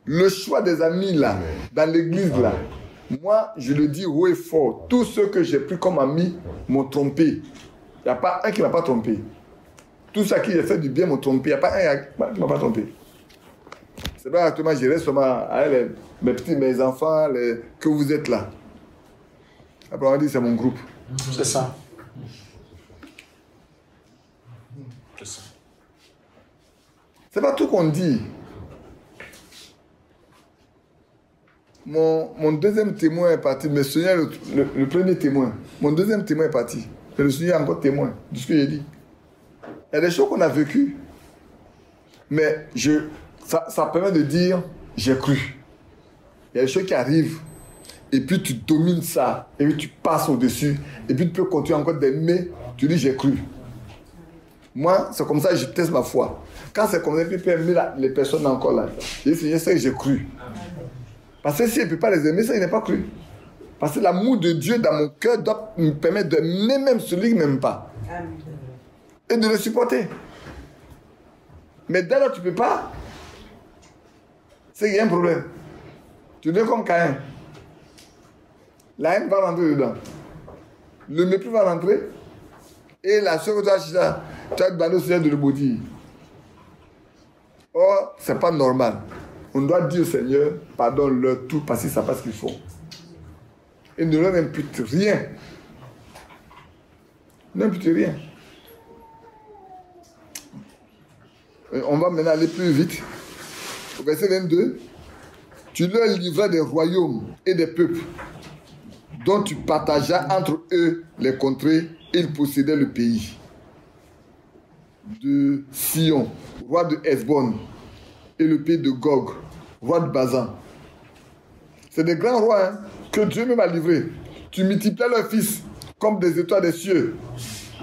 Le choix des amis là, dans l'église là, moi je le dis haut et fort, tous ceux que j'ai pris comme amis m'ont trompé. Il n'y a pas un qui ne m'a pas trompé. Tous ceux à qui j'ai fait du bien m'ont trompé. Il n'y a pas un qui ne m'a pas trompé. C'est pas actuellement, je reste seulement avec mes petits, mes enfants, que vous êtes là. Après, on va dire c'est mon groupe. C'est ça. C'est ça. C'est pas tout qu'on dit. Mon deuxième témoin est parti. Mais Seigneur, le premier témoin. Mon deuxième témoin est parti. Et le Seigneur est encore témoin de ce que j'ai dit. Il y a des choses qu'on a vécues. Mais ça permet de dire, j'ai cru. Il y a des choses qui arrivent. Et puis tu domines ça. Et puis tu passes au-dessus. Et puis tu peux continuer encore d'aimer. Tu dis, j'ai cru. Moi, c'est comme ça que je teste ma foi. Quand c'est comme ça, tu peux aimer les personnes encore là. Je dis, Seigneur, c'est que j'ai cru. Parce que si je ne peux pas les aimer, ça, il n'est pas cru. Parce que l'amour de Dieu dans mon cœur doit me permettre d'aimer même celui qui ne m'aime pas. Et de le supporter. Mais dès lors tu ne peux pas, c'est qu'il y a un problème. Tu deviens comme Caïn. La haine va rentrer dedans. Le mépris va rentrer. Et la seule chose, tu as demandé au Seigneur de le maudire. Or, ce n'est pas normal. On doit dire au Seigneur, pardonne-leur tout parce que ça passe ce qu'ils font. Et ne leur impute rien. N'impute rien. On va maintenant aller plus vite. Au verset 22. Tu leur livras des royaumes et des peuples dont tu partageas entre eux les contrées et ils possédaient le pays. De Sion, roi de Hesbon, et le pays de Gog, roi de Bazan. C'est des grands rois que Dieu même a livrés. Tu multipliais leurs fils comme des étoiles des cieux.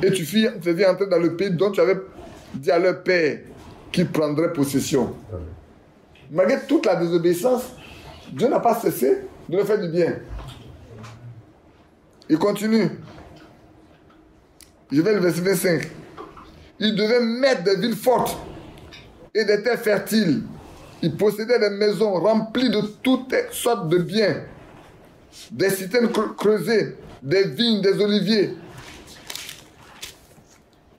Et tu faisais entrer dans le pays dont tu avais dit à leur père qu'ils prendraient possession. Malgré toute la désobéissance, Dieu n'a pas cessé de leur faire du bien. Il continue. Je vais le verset 25. Il devait mettre des villes fortes et des terres fertiles. Il possédait des maisons remplies de toutes sortes de biens, des citernes creusées, des vignes, des oliviers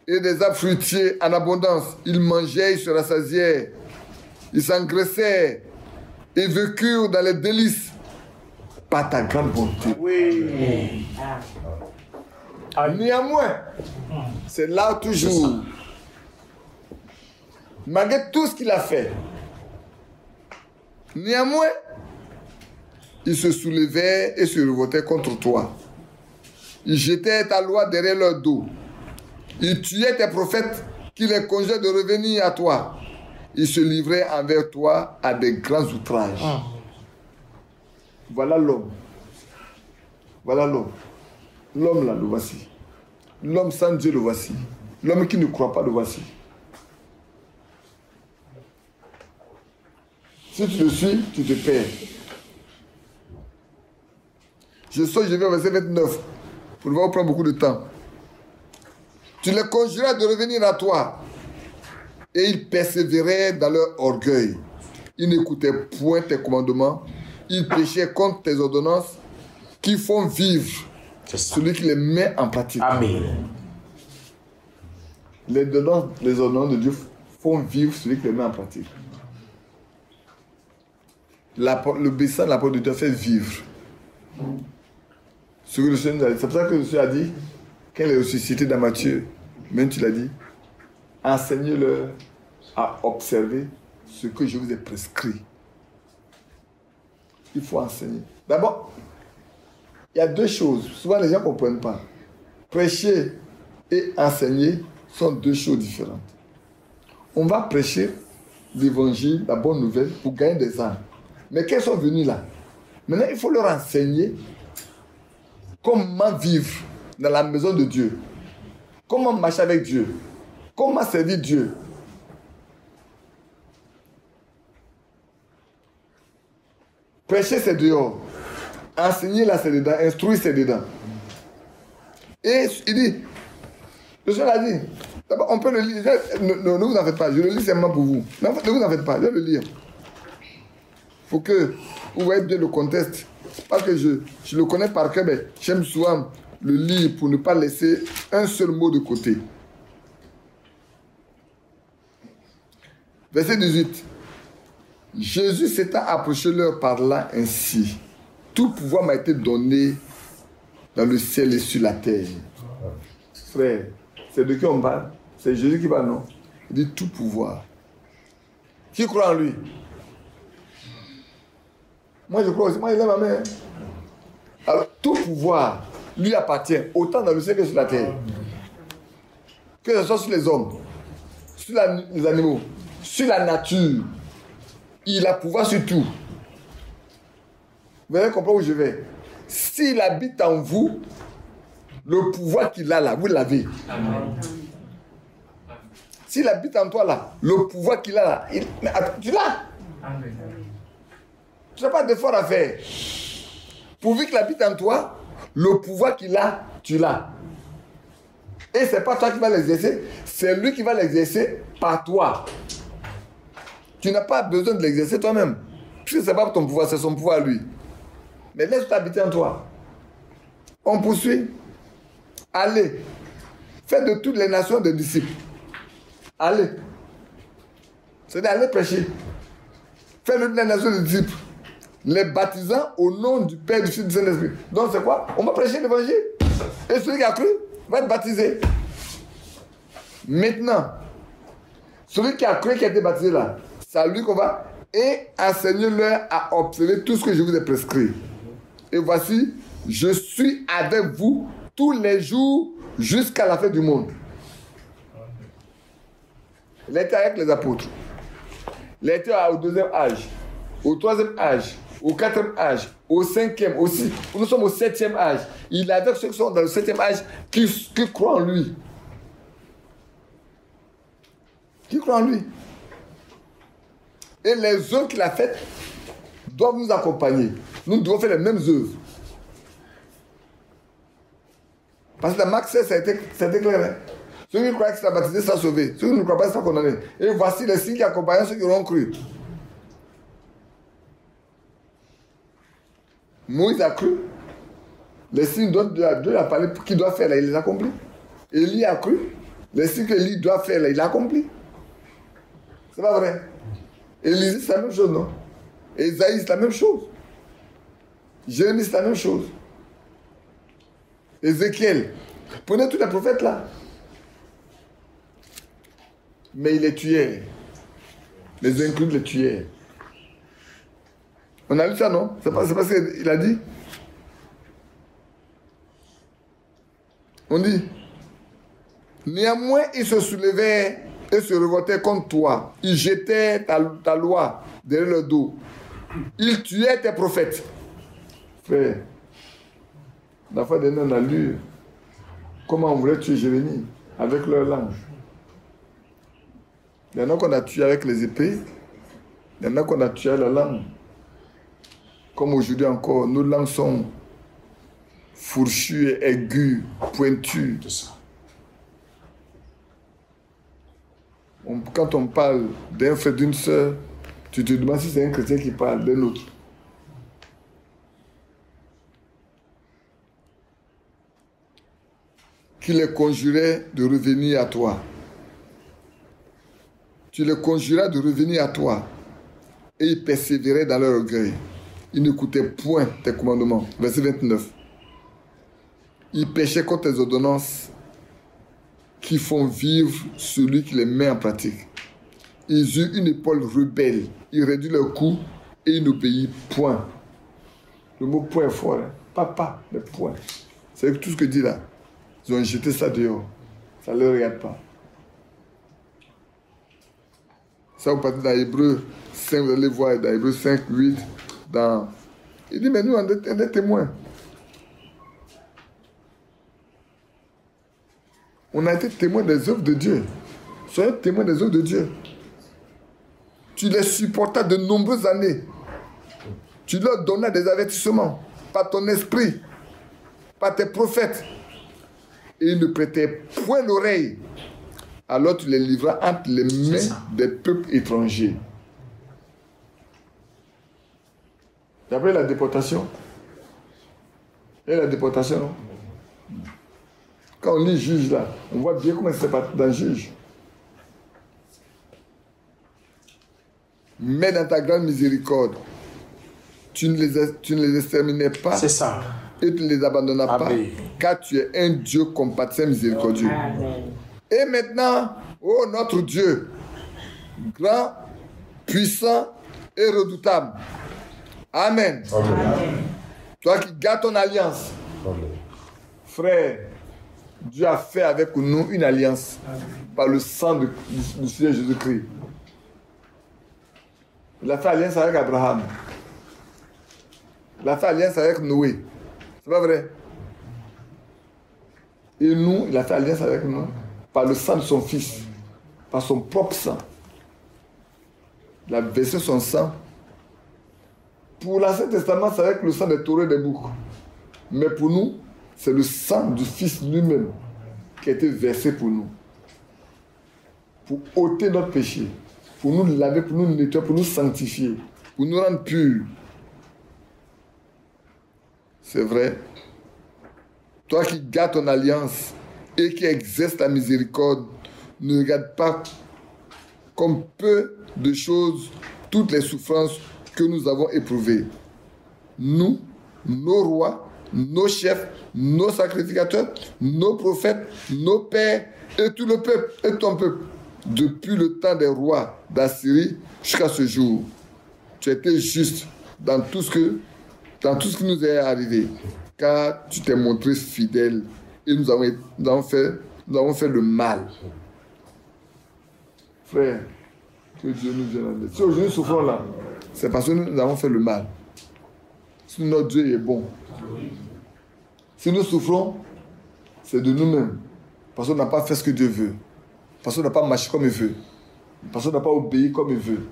et des arbres fruitiers en abondance. Ils mangeaient, ils se rassasiaient, ils s'engraissaient et vécurent dans les délices par ta grande bonté. Oui. Néanmoins, c'est là toujours, malgré tout ce qu'il a fait, néanmoins, il se soulevait et se révoltait contre toi. Ils jetaient ta loi derrière leur dos. Ils tuaient tes prophètes qui les conjuraient de revenir à toi. Ils se livraient envers toi à des grands outrages. Voilà l'homme. Voilà l'homme. L'homme là, le voici. L'homme sans Dieu, le voici. L'homme qui ne croit pas, le voici. Si tu le suis, tu te perds. Je vais au verset 29. Pour ne pas prendre beaucoup de temps. Tu les conjuras de revenir à toi. Et ils persévéraient dans leur orgueil. Ils n'écoutaient point tes commandements. Ils péchaient contre tes ordonnances qui font vivre celui qui les met en pratique. Amen. Les ordonnances de Dieu font vivre celui qui les met en pratique. L'obéissance de la parole de Dieu fait vivre. C'est pour ça que le Seigneur a dit, quand il est ressuscité dans Matthieu, même tu l'as dit, enseignez-leur à observer ce que je vous ai prescrit. Il faut enseigner. D'abord, il y a deux choses. Souvent, les gens ne comprennent pas. Prêcher et enseigner sont deux choses différentes. On va prêcher l'évangile, la bonne nouvelle, pour gagner des âmes. Mais quand ils sont venus là, maintenant, il faut leur enseigner comment vivre dans la maison de Dieu. Comment marcher avec Dieu. Comment servir Dieu. Prêcher, c'est dehors. Enseigner, là, c'est dedans. Instruire, c'est dedans. Et il dit, le Seigneur a dit, d'abord, on peut le lire. Ne vous en faites pas, je le lis seulement pour vous. Ne vous en faites pas, je vais le lire. Il faut que vous voyez bien le contexte. Parce que je le connais par cœur, mais j'aime souvent le lire pour ne pas laisser un seul mot de côté. Verset 18. Jésus s'étant approché leur parlant ainsi. Tout pouvoir m'a été donné dans le ciel et sur la terre. Frère, c'est de qui on parle? C'est Jésus qui parle, non? Il dit tout pouvoir. Qui croit en lui? Moi je crois aussi, moi il est ma mère. Alors tout pouvoir lui appartient, autant dans le ciel que sur la terre. Que ce soit sur les hommes, sur les animaux, sur la nature. Il a pouvoir sur tout. Vous allez comprendre où je vais. S'il habite en vous, le pouvoir qu'il a là, vous l'avez. S'il habite en toi là, le pouvoir qu'il a là, tu l'as. Tu n'as pas d'effort à faire. Pourvu qu'il habite en toi, le pouvoir qu'il a, tu l'as. Et ce n'est pas toi qui vas l'exercer, c'est lui qui va l'exercer par toi. Tu n'as pas besoin de l'exercer toi-même. Puisque ce n'est pas ton pouvoir, c'est son pouvoir lui. Mais laisse-toi habiter en toi. On poursuit. Allez. Faites de toutes les nations des disciples. Allez. C'est-à-dire allez prêcher. Faites de toutes les nations des disciples. Les baptisant au nom du Père, du Fils et du Saint-Esprit. Donc c'est quoi? On va prêcher l'évangile. Et celui qui a cru va être baptisé. Maintenant, celui qui a cru, qui a été baptisé là, c'est à lui qu'on va. Et enseignez-leur à observer tout ce que je vous ai prescrit. Et voici, je suis avec vous tous les jours jusqu'à la fin du monde. Il était avec les apôtres. Il était au deuxième âge, au troisième âge, au quatrième âge, au cinquième aussi. Nous sommes au septième âge. Il est avec ceux qui sont dans le septième âge qui croient en lui. Qui croient en lui. Et les œuvres qu'il a faites doivent nous accompagner. Nous devons faire les mêmes œuvres. Parce que dans Marc 16, ça a été clair. Hein? Ceux qui croient qu'ils sont baptisés sont sauvés. Ceux qui ne croient pas sont condamnés. Et voici les signes qui accompagnent ceux qui auront cru. Moïse a cru. Les signes dont Dieu a parlé qu'il doit faire, là, il les a accomplis. Élie a cru. Les signes que Élie doit faire, là, il a accompli. C'est pas vrai? Élisée, c'est la même chose, non? Ésaïe, c'est la même chose. Jérémie, c'est la même chose. Ézéchiel. Prenez tous les prophètes là. Mais il les tuait. Les inclus les tuaient. On a lu ça, non? C'est parce qu'il a dit. On dit, néanmoins, ils se soulevaient et se révoltaient contre toi. Ils jetaient ta loi derrière le dos. Ils tuaient tes prophètes. Frère, la fois dernière, on a lu comment on voulait tuer Jérémie avec leur langue. Il y en a qu'on a tué avec les épées. Il y en a qu'on a tué avec la langue. Comme aujourd'hui encore, nos langues sont fourchues, aiguës, pointues. Quand on parle d'un frère, d'une sœur, tu te demandes si c'est un chrétien qui parle d'un autre. Qui les conjurait de revenir à toi. Tu les conjuras de revenir à toi. Et ils persévéraient dans leur orgueil. Ils n'écoutaient point tes commandements. Verset 29. Ils péchaient contre tes ordonnances qui font vivre celui qui les met en pratique. Ils eurent une épaule rebelle. Ils réduisent leur cou et ils n'obéissent point. Le mot point est fort. Hein? Papa, le point. C'est tout ce que dit là. Ils ont jeté ça dehors. Ça ne les regarde pas. Ça, vous partez dans Hébreu 5, vous allez voir dans Hébreu 5, 8. Il dit, mais nous, on est des témoins. On a été témoins des œuvres de Dieu. Soyez témoins des œuvres de Dieu. Tu les supportas de nombreuses années. Tu leur donnais des avertissements par ton esprit, par tes prophètes. Et ils ne prêtaient point l'oreille. Alors tu les livras entre les mains des peuples étrangers. Et après la déportation. Et la déportation, non? Quand on lit Juge là, on voit bien comment c'est passé dans Juge. Mais dans ta grande miséricorde, tu ne les exterminais pas. C'est ça. Et tu ne les abandonnas pas. Car tu es un Dieu compatissant miséricordieux. Amen. Et maintenant, ô notre Dieu, grand, puissant et redoutable. Amen. Amen. Toi qui gardes ton alliance. Amen. Frère, Dieu a fait avec nous une alliance par le sang du Seigneur Jésus-Christ. Il a fait alliance avec Abraham. Il a fait alliance avec Noé. C'est pas vrai? Et nous, il a fait alliance avec nous par le sang de son fils, par son propre sang. Il a versé son sang. Pour l'Ancien Testament, c'est avec le sang des taureaux et des boucs. Mais pour nous, c'est le sang du Fils lui-même qui a été versé pour nous. Pour ôter notre péché. Pour nous laver, pour nous nettoyer, pour nous sanctifier. Pour nous rendre purs. C'est vrai. Toi qui gardes ton alliance et qui exerce ta miséricorde, ne regarde pas comme peu de choses toutes les souffrances que nous avons éprouvées. Nous, nos rois, nos chefs, nos sacrificateurs, nos prophètes, nos pères et tout le peuple et ton peuple, depuis le temps des rois d'Assyrie jusqu'à ce jour. Tu as été juste dans tout ce qui nous est arrivé, car tu t'es montré fidèle et nous avons fait le mal. Frère, que Dieu nous vienne en aide. Si aujourd'hui nous souffrons là, c'est parce que nous avons fait le mal. Si notre Dieu est bon. Si nous souffrons, c'est de nous-mêmes. Parce qu'on n'a pas fait ce que Dieu veut. Parce qu'on n'a pas marché comme il veut. Parce qu'on n'a pas obéi comme il veut.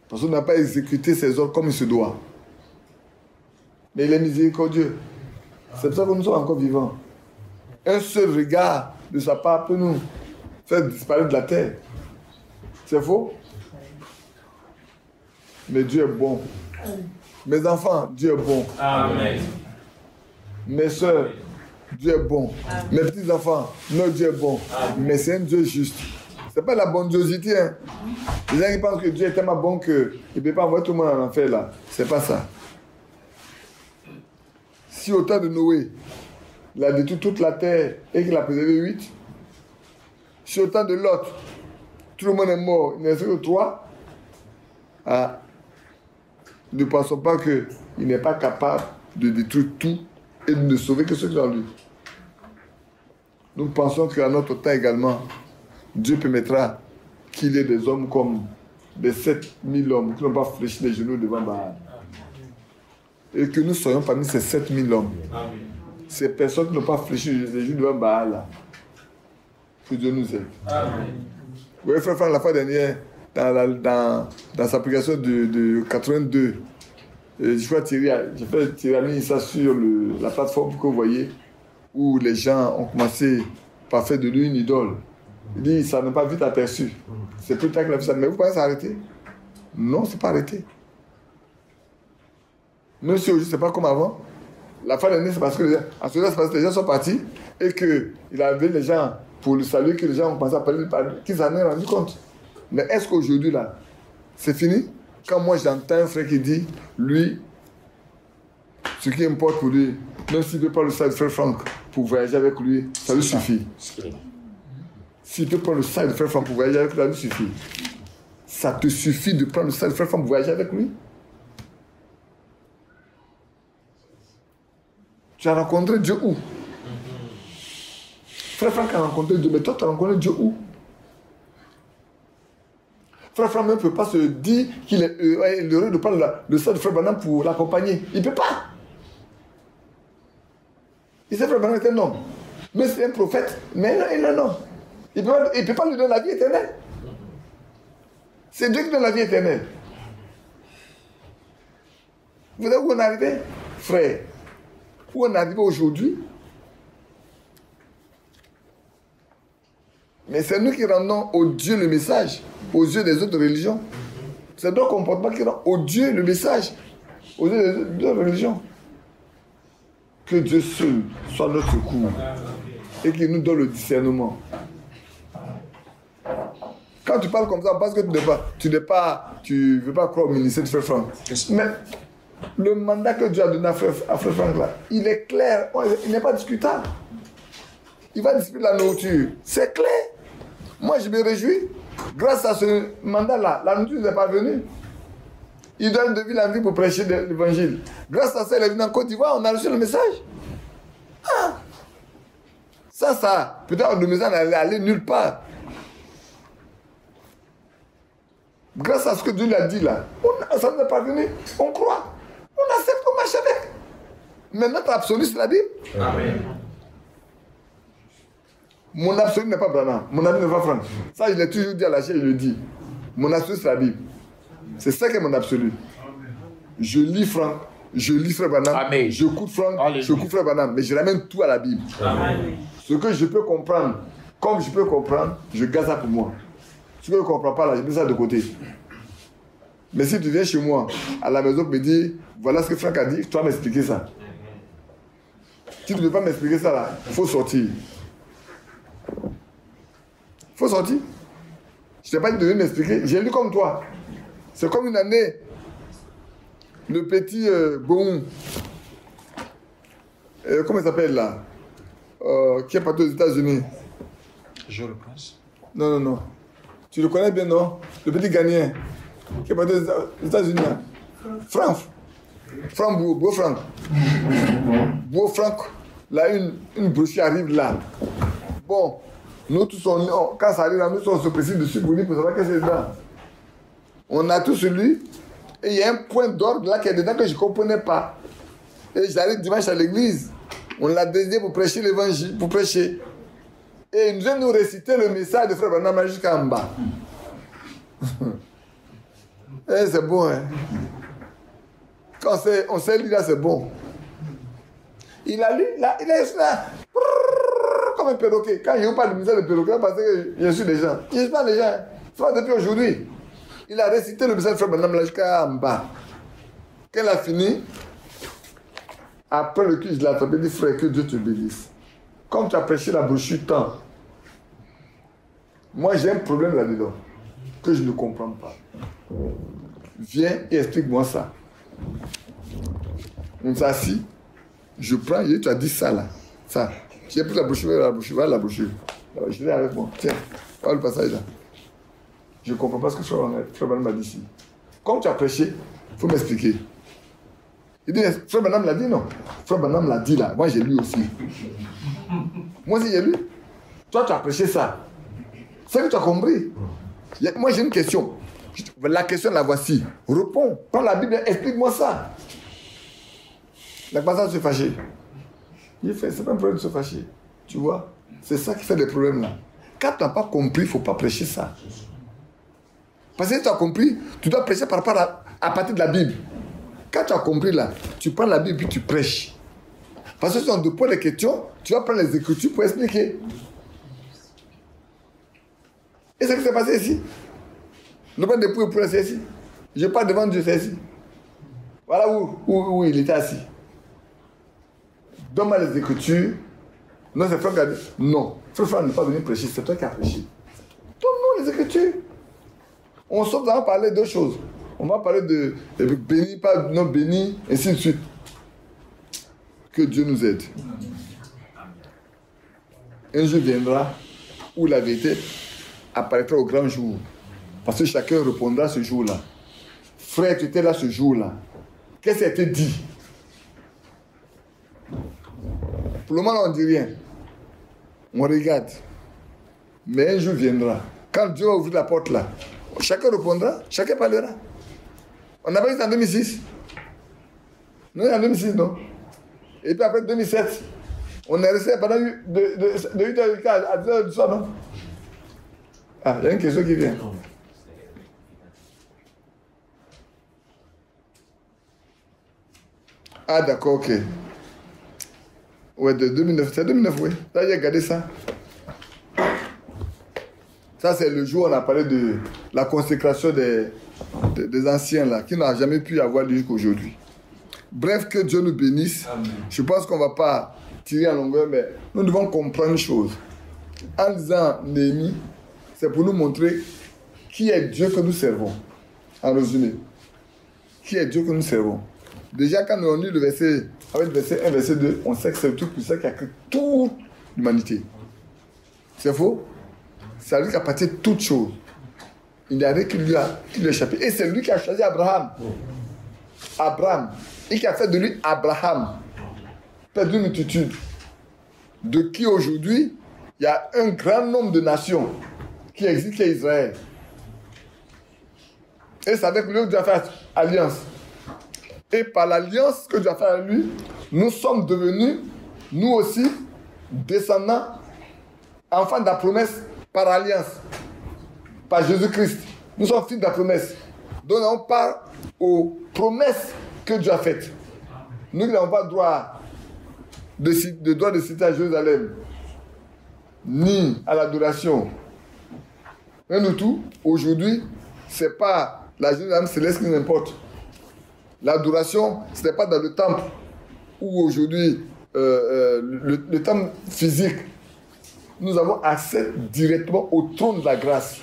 Parce qu'on n'a pas exécuté ses ordres comme il se doit. Mais il est miséricordieux. C'est pour ça que nous sommes encore vivants. Un seul regard de sa part peut nous faire disparaître de la terre. C'est faux? Mais Dieu est bon. Mes enfants, Dieu est bon. Amen. Mes soeurs, Dieu est bon. Mes petits-enfants, notre Dieu est bon. Mais c'est un Dieu juste. Ce n'est pas la bondiosité. Hein. Les gens qui pensent que Dieu est tellement bon qu'il ne peut pas envoyer tout le monde en enfer là. Ce n'est pas ça. Si au temps de Noé, il a détruit toute la terre et qu'il a préservé 8, si au temps de Lot, tout le monde est mort, il ne reste que 3, ne pensons pas qu'il n'est pas capable de détruire tout et de ne sauver que ceux qui sont en lui. Nous pensons qu'à notre temps également, Dieu permettra qu'il y ait des hommes comme des 7000 hommes qui n'ont pas fléchi les genoux devant Baal. Et que nous soyons parmi ces 7000 hommes. Amen. Ces personnes qui n'ont pas fléchi les genoux devant Baal. Là. Que Dieu nous aide. Amen. Vous voyez, frère Franck, la fois dernière, dans sa prédication de 82, j'ai fait Thierry ça sur la plateforme que vous voyez, où les gens ont commencé par faire de lui une idole. Il dit, ça n'a pas vite aperçu. C'est plus tard qu'il a vu ça. Mais vous pensez s'arrêter? Non, c'est pas arrêté. Même si aujourd'hui, c'est pas comme avant. La fin de l'année, c'est parce que les gens sont partis et qu'il a amené les gens pour le saluer, que les gens ont commencé à parler, qu'ils en aient rendu compte. Mais est-ce qu'aujourd'hui, là, c'est fini? Quand moi, j'entends un frère qui dit, lui, ce qui importe pour lui, même s'il ne peut pas le salut de frère Franck pour voyager avec lui, ça lui suffit. S'il peut prendre le sac de frère Franck pour voyager avec lui, ça lui suffit. Ça te suffit de prendre le sac de frère Franck pour voyager avec lui? Tu as rencontré Dieu où? Frère Franck a rencontré Dieu, mais toi, tu as rencontré Dieu où? Frère Franck ne peut pas se dire qu'il est heureux de prendre le sac de frère Branham pour l'accompagner. Il ne peut pas. Il sait frère Branham est un homme. Mais c'est un prophète. Mais non, il est un homme. Il ne peut pas lui donner la vie éternelle. C'est Dieu qui donne la vie éternelle. Vous savez où on est arrivé, frère? Où on est arrivé aujourd'hui? Mais c'est nous qui rendons au Dieu le message, aux yeux des autres religions. C'est notre comportement qui rend au Dieu le message, aux yeux des autres religions. Que Dieu seul soit notre secours et qu'il nous donne le discernement. Quand tu parles comme ça, parce que tu ne veux pas croire au ministère de Frère Franck. Mais le mandat que Dieu a donné à Frère Franck là, il est clair, il n'est pas discutable. Il va distribuer la nourriture. C'est clair. Moi, je me réjouis. Grâce à ce mandat-là, la nourriture n'est pas venue. Il donne de ville en ville pour prêcher l'évangile. Grâce à ça, il est venu en Côte d'Ivoire, on a reçu le message. Ah. Ça, peut-être le message n'allait aller nulle part. Grâce à ce que Dieu lui a dit là, ça n'est pas venu. On croit. On accepte, on marche avec. Mais notre absolu, c'est la Bible. Amen. Mon absolu n'est pas Branham. Mon absolu n'est pas Franck. Ça, je l'ai toujours dit à la chaîne, je le dis. Mon absolu, c'est la Bible. C'est ça qui est mon absolu. Je lis Franck, je lis Frère Branham, Amen. Je coûte Franck, je coûte Frère Branham, mais je ramène tout à la Bible. Amen. Ce que je peux comprendre, comme je peux comprendre, je garde ça pour moi. Ce que je ne comprends pas, là, je mets ça de côté. Mais si tu viens chez moi, à la maison, me dire, voilà ce que Franck a dit, tu vas m'expliquer ça. Si tu ne veux pas m'expliquer ça, là, il faut sortir. Il faut sortir. Je ne t'ai pas dit de venir m'expliquer. J'ai lu comme toi. C'est comme une année. Le petit Bon. Comment il s'appelle là? Qui est parti aux États-Unis. Je le pense. Non. Tu le connais bien, non? Le petit Ghanéen. Qui est parti aux États-Unis. Franck. Beau Franck. Beau Franck. Là, une brochure arrive là. Bon. Nous tous, quand ça arrive là, nous on se précise dessus pour dire pour savoir qu'est-ce que c'est dedans. On a tous lu, et il y a un point d'ordre là qui est dedans que je ne comprenais pas. Et j'arrive dimanche à l'église. On l'a désigné pour prêcher l'évangile, pour prêcher. Et il nous vient nous réciter le message de Frère Branham jusqu'en bas. Et c'est bon, hein. Quand on sait lire là, c'est bon. Il a lu, là, il est là. Comme un perroquet. Quand je vous parle du message de perroquet, parce que je suis des gens. Je ne suis pas des gens. C'est pas depuis aujourd'hui. Il a récité le message de Frère Branham jusqu'en bas. Quand il a fini, après le culte, je l'ai attrapé et dit, frère, que Dieu te bénisse. Comme tu as prêché la brochure tant, moi j'ai un problème là-dedans, que je ne comprends pas. Viens et explique-moi ça. On s'assit, je prends, et tu as dit ça là, ça. J'ai pris la brochure, la brochure. Je l'ai avec moi. Tiens, voilà le passage là. Je ne comprends pas ce que Frère Branham m'a dit ici. Comme tu as prêché, il faut m'expliquer. Il dit, Frère Branham l'a dit, non? Frère Branham l'a dit là. Moi, j'ai lu aussi. Moi aussi, j'ai lu. Toi, tu as prêché ça. C'est que tu as compris. Moi, j'ai une question. La question, la voici. Réponds. Prends la Bible, explique-moi ça. La personne se fâcher. Il fait, c'est pas un problème de se fâcher. Tu vois? C'est ça qui fait des problèmes là. Quand tu n'as pas compris, il ne faut pas prêcher ça. Parce que si tu as compris, tu dois prêcher par rapport à partir de la Bible. Quand tu as compris là, tu prends la Bible et tu prêches. Parce que si on te pose des questions, tu vas prendre les Écritures pour expliquer. Et c'est ce qui s'est passé ici. Le bon d'époux pour rester ici. Je pars devant Dieu, c'est ici. Voilà où il était assis. Donne-moi les Écritures. Non, c'est Frère Gadi. Non, Frère n'est pas venu prêcher, c'est toi qui as prêché. Donne-nous les Écritures. On va parler d'autres choses. On va parler de béni, pas non béni, ainsi de suite. Que Dieu nous aide. Un jour viendra où la vérité apparaîtra au grand jour. Parce que chacun répondra ce jour-là. Frère, tu étais là ce jour-là. Qu'est-ce qui a été dit? Pour le moment, on ne dit rien. On regarde. Mais un jour viendra. Quand Dieu va ouvrir la porte là, chacun répondra, chacun parlera. On n'a pas dit en 2006. Non, en 2006, non. Et puis après 2007, on est resté pendant de 8h à 10h du soir, non? Ah, il y a une question qui vient. Ah, d'accord, ok. Ouais, de 2009. C'est 2009, oui. Là, j'ai regardé ça. Ça, c'est le jour où on a parlé de la consécration des anciens, là, qui n'ont jamais pu avoir lieu jusqu'à aujourd'hui. Bref, que Dieu nous bénisse. Amen. Je pense qu'on ne va pas tirer en longueur, mais nous devons comprendre une chose. En lisant Néhémie, c'est pour nous montrer qui est Dieu que nous servons. En résumé, qui est Dieu que nous servons. Déjà, quand nous avons lu le verset, avec le verset 1, verset 2, on sait que c'est le tout puissant qui a créé toute l'humanité. C'est faux? C'est lui qui a parti de toutes choses. Il n'y a rien qui lui a échappé. Et c'est lui qui a choisi Abraham. Abraham. Et qui a fait de lui Abraham. Père d'une multitude. De qui aujourd'hui, il y a un grand nombre de nations qui existent, qui est Israël. Et c'est avec lui que Dieu a fait alliance. Et par l'alliance que Dieu a fait avec lui, nous sommes devenus, nous aussi, descendants, enfants de la promesse par alliance, par Jésus-Christ. Nous sommes fils de la promesse. Donc on part aux promesses que Dieu a faites. Nous n'avons pas droit de citer à Jérusalem, ni à l'adoration. Mais nous tout, aujourd'hui, ce n'est pas la Jérusalem céleste qui nous importe. L'adoration, ce n'est pas dans le temple où aujourd'hui, le temple physique, nous avons accès directement au trône de la grâce.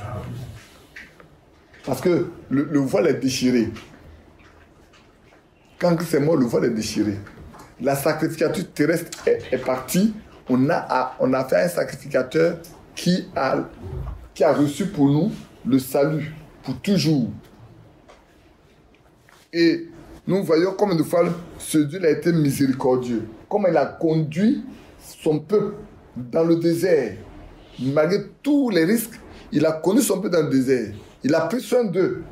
Parce que le voile est déchiré. Quand c'est mort, le voile est déchiré. La sacrificature terrestre est partie. On a fait un sacrificateur qui a reçu pour nous le salut, pour toujours. Et nous voyons combien de fois ce Dieu a été miséricordieux. Comment il a conduit son peuple dans le désert. Malgré tous les risques, il a conduit son peuple dans le désert. Il a pris soin d'eux.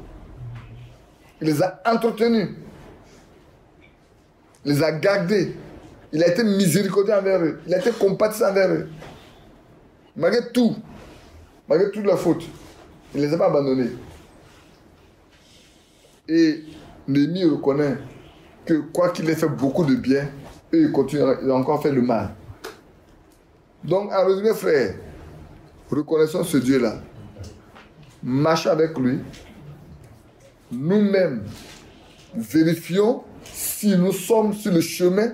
Il les a entretenus. Il les a gardés. Il a été miséricordieux envers eux. Il a été compatissant envers eux. Malgré toutes leurs fautes, il ne les a pas abandonnés. Et Néhémie reconnaît que quoi qu'il ait fait beaucoup de bien, eux, il a encore fait le mal. Donc, en résumé, frère, reconnaissons ce Dieu-là. Marchons avec lui. Nous-mêmes, vérifions si nous sommes sur le chemin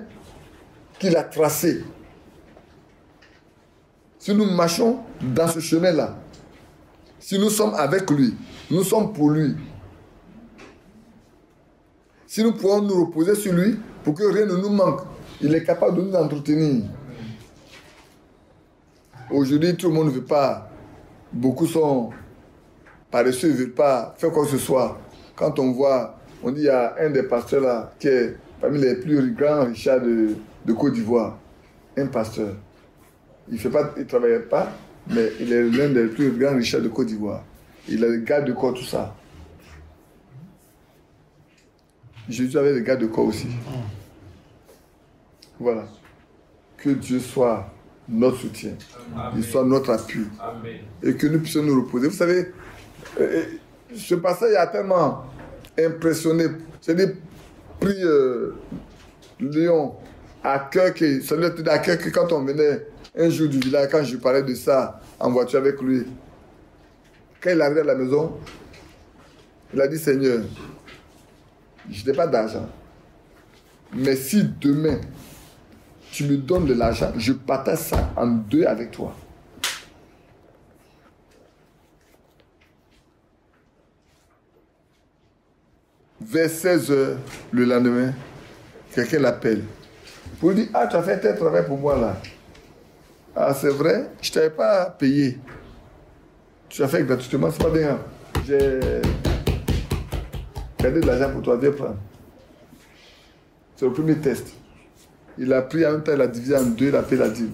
qu'il a tracé. Si nous marchons dans ce chemin-là, si nous sommes avec lui, nous sommes pour lui. Si nous pouvons nous reposer sur lui pour que rien ne nous manque, il est capable de nous entretenir. Aujourd'hui, tout le monde ne veut pas. Beaucoup sont paresseux, ils ne veulent pas faire quoi que ce soit. Quand on voit, on dit il y a un des pasteurs là qui est parmi les plus grands richards de Côte d'Ivoire. Un pasteur. Il ne travaillait pas, Mais il est l'un des plus grands richards de Côte d'Ivoire. Il a le garde de corps, tout ça. Jésus avait le garde de corps aussi. Voilà. Que Dieu soit notre soutien. Il soit notre appui. Amen. Et que nous puissions nous reposer. Vous savez, ce passage a tellement impressionné. J'ai dit, pris Léon à cœur que, ça lui était à cœur que quand on venait un jour du village, quand je parlais de ça en voiture avec lui, quand il arrivait à la maison, il a dit, Seigneur, je n'ai pas d'argent. Mais si demain, tu me donnes de l'argent, je partage ça en deux avec toi. Vers 16 h le lendemain, quelqu'un l'appelle. Pour lui dire, ah, tu as fait tel travail pour moi là. Ah, c'est vrai, je ne t'avais pas payé. Tu as fait gratuitement, c'est pas bien. J'ai gardé de l'argent pour toi, viens prendre. C'est le premier test. Il a pris en même temps, il a divisé en deux, il a payé la dîme.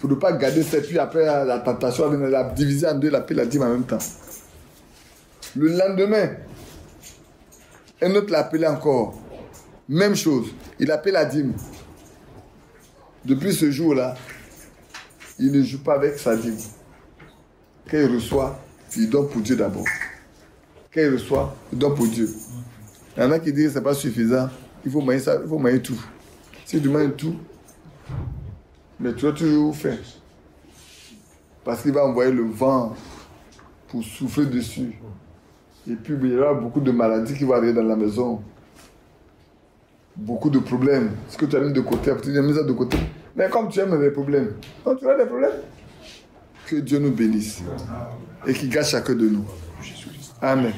Pour ne pas garder ça, puis après la tentation, il a divisé en deux, il a payé la dîme en même temps. Le lendemain, un autre l'a appelé encore. Même chose, il a payé la dîme. Depuis ce jour-là, il ne joue pas avec sa dîme. Quand il reçoit, il donne pour Dieu d'abord. Quand il reçoit, il donne pour Dieu. Il y en a qui disent que ce n'est pas suffisant. Il faut manger ça, il faut manger tout. Si tu manges tout, mais tu vas toujours faire. Parce qu'il va envoyer le vent pour souffler dessus. Et puis il y aura beaucoup de maladies qui vont arriver dans la maison. Beaucoup de problèmes. Ce que tu as mis de côté, tu as mis ça de côté. Mais comme tu aimes les problèmes, donc tu as des problèmes. Que Dieu nous bénisse. Et qu'il gâche chacun de nous. Amen.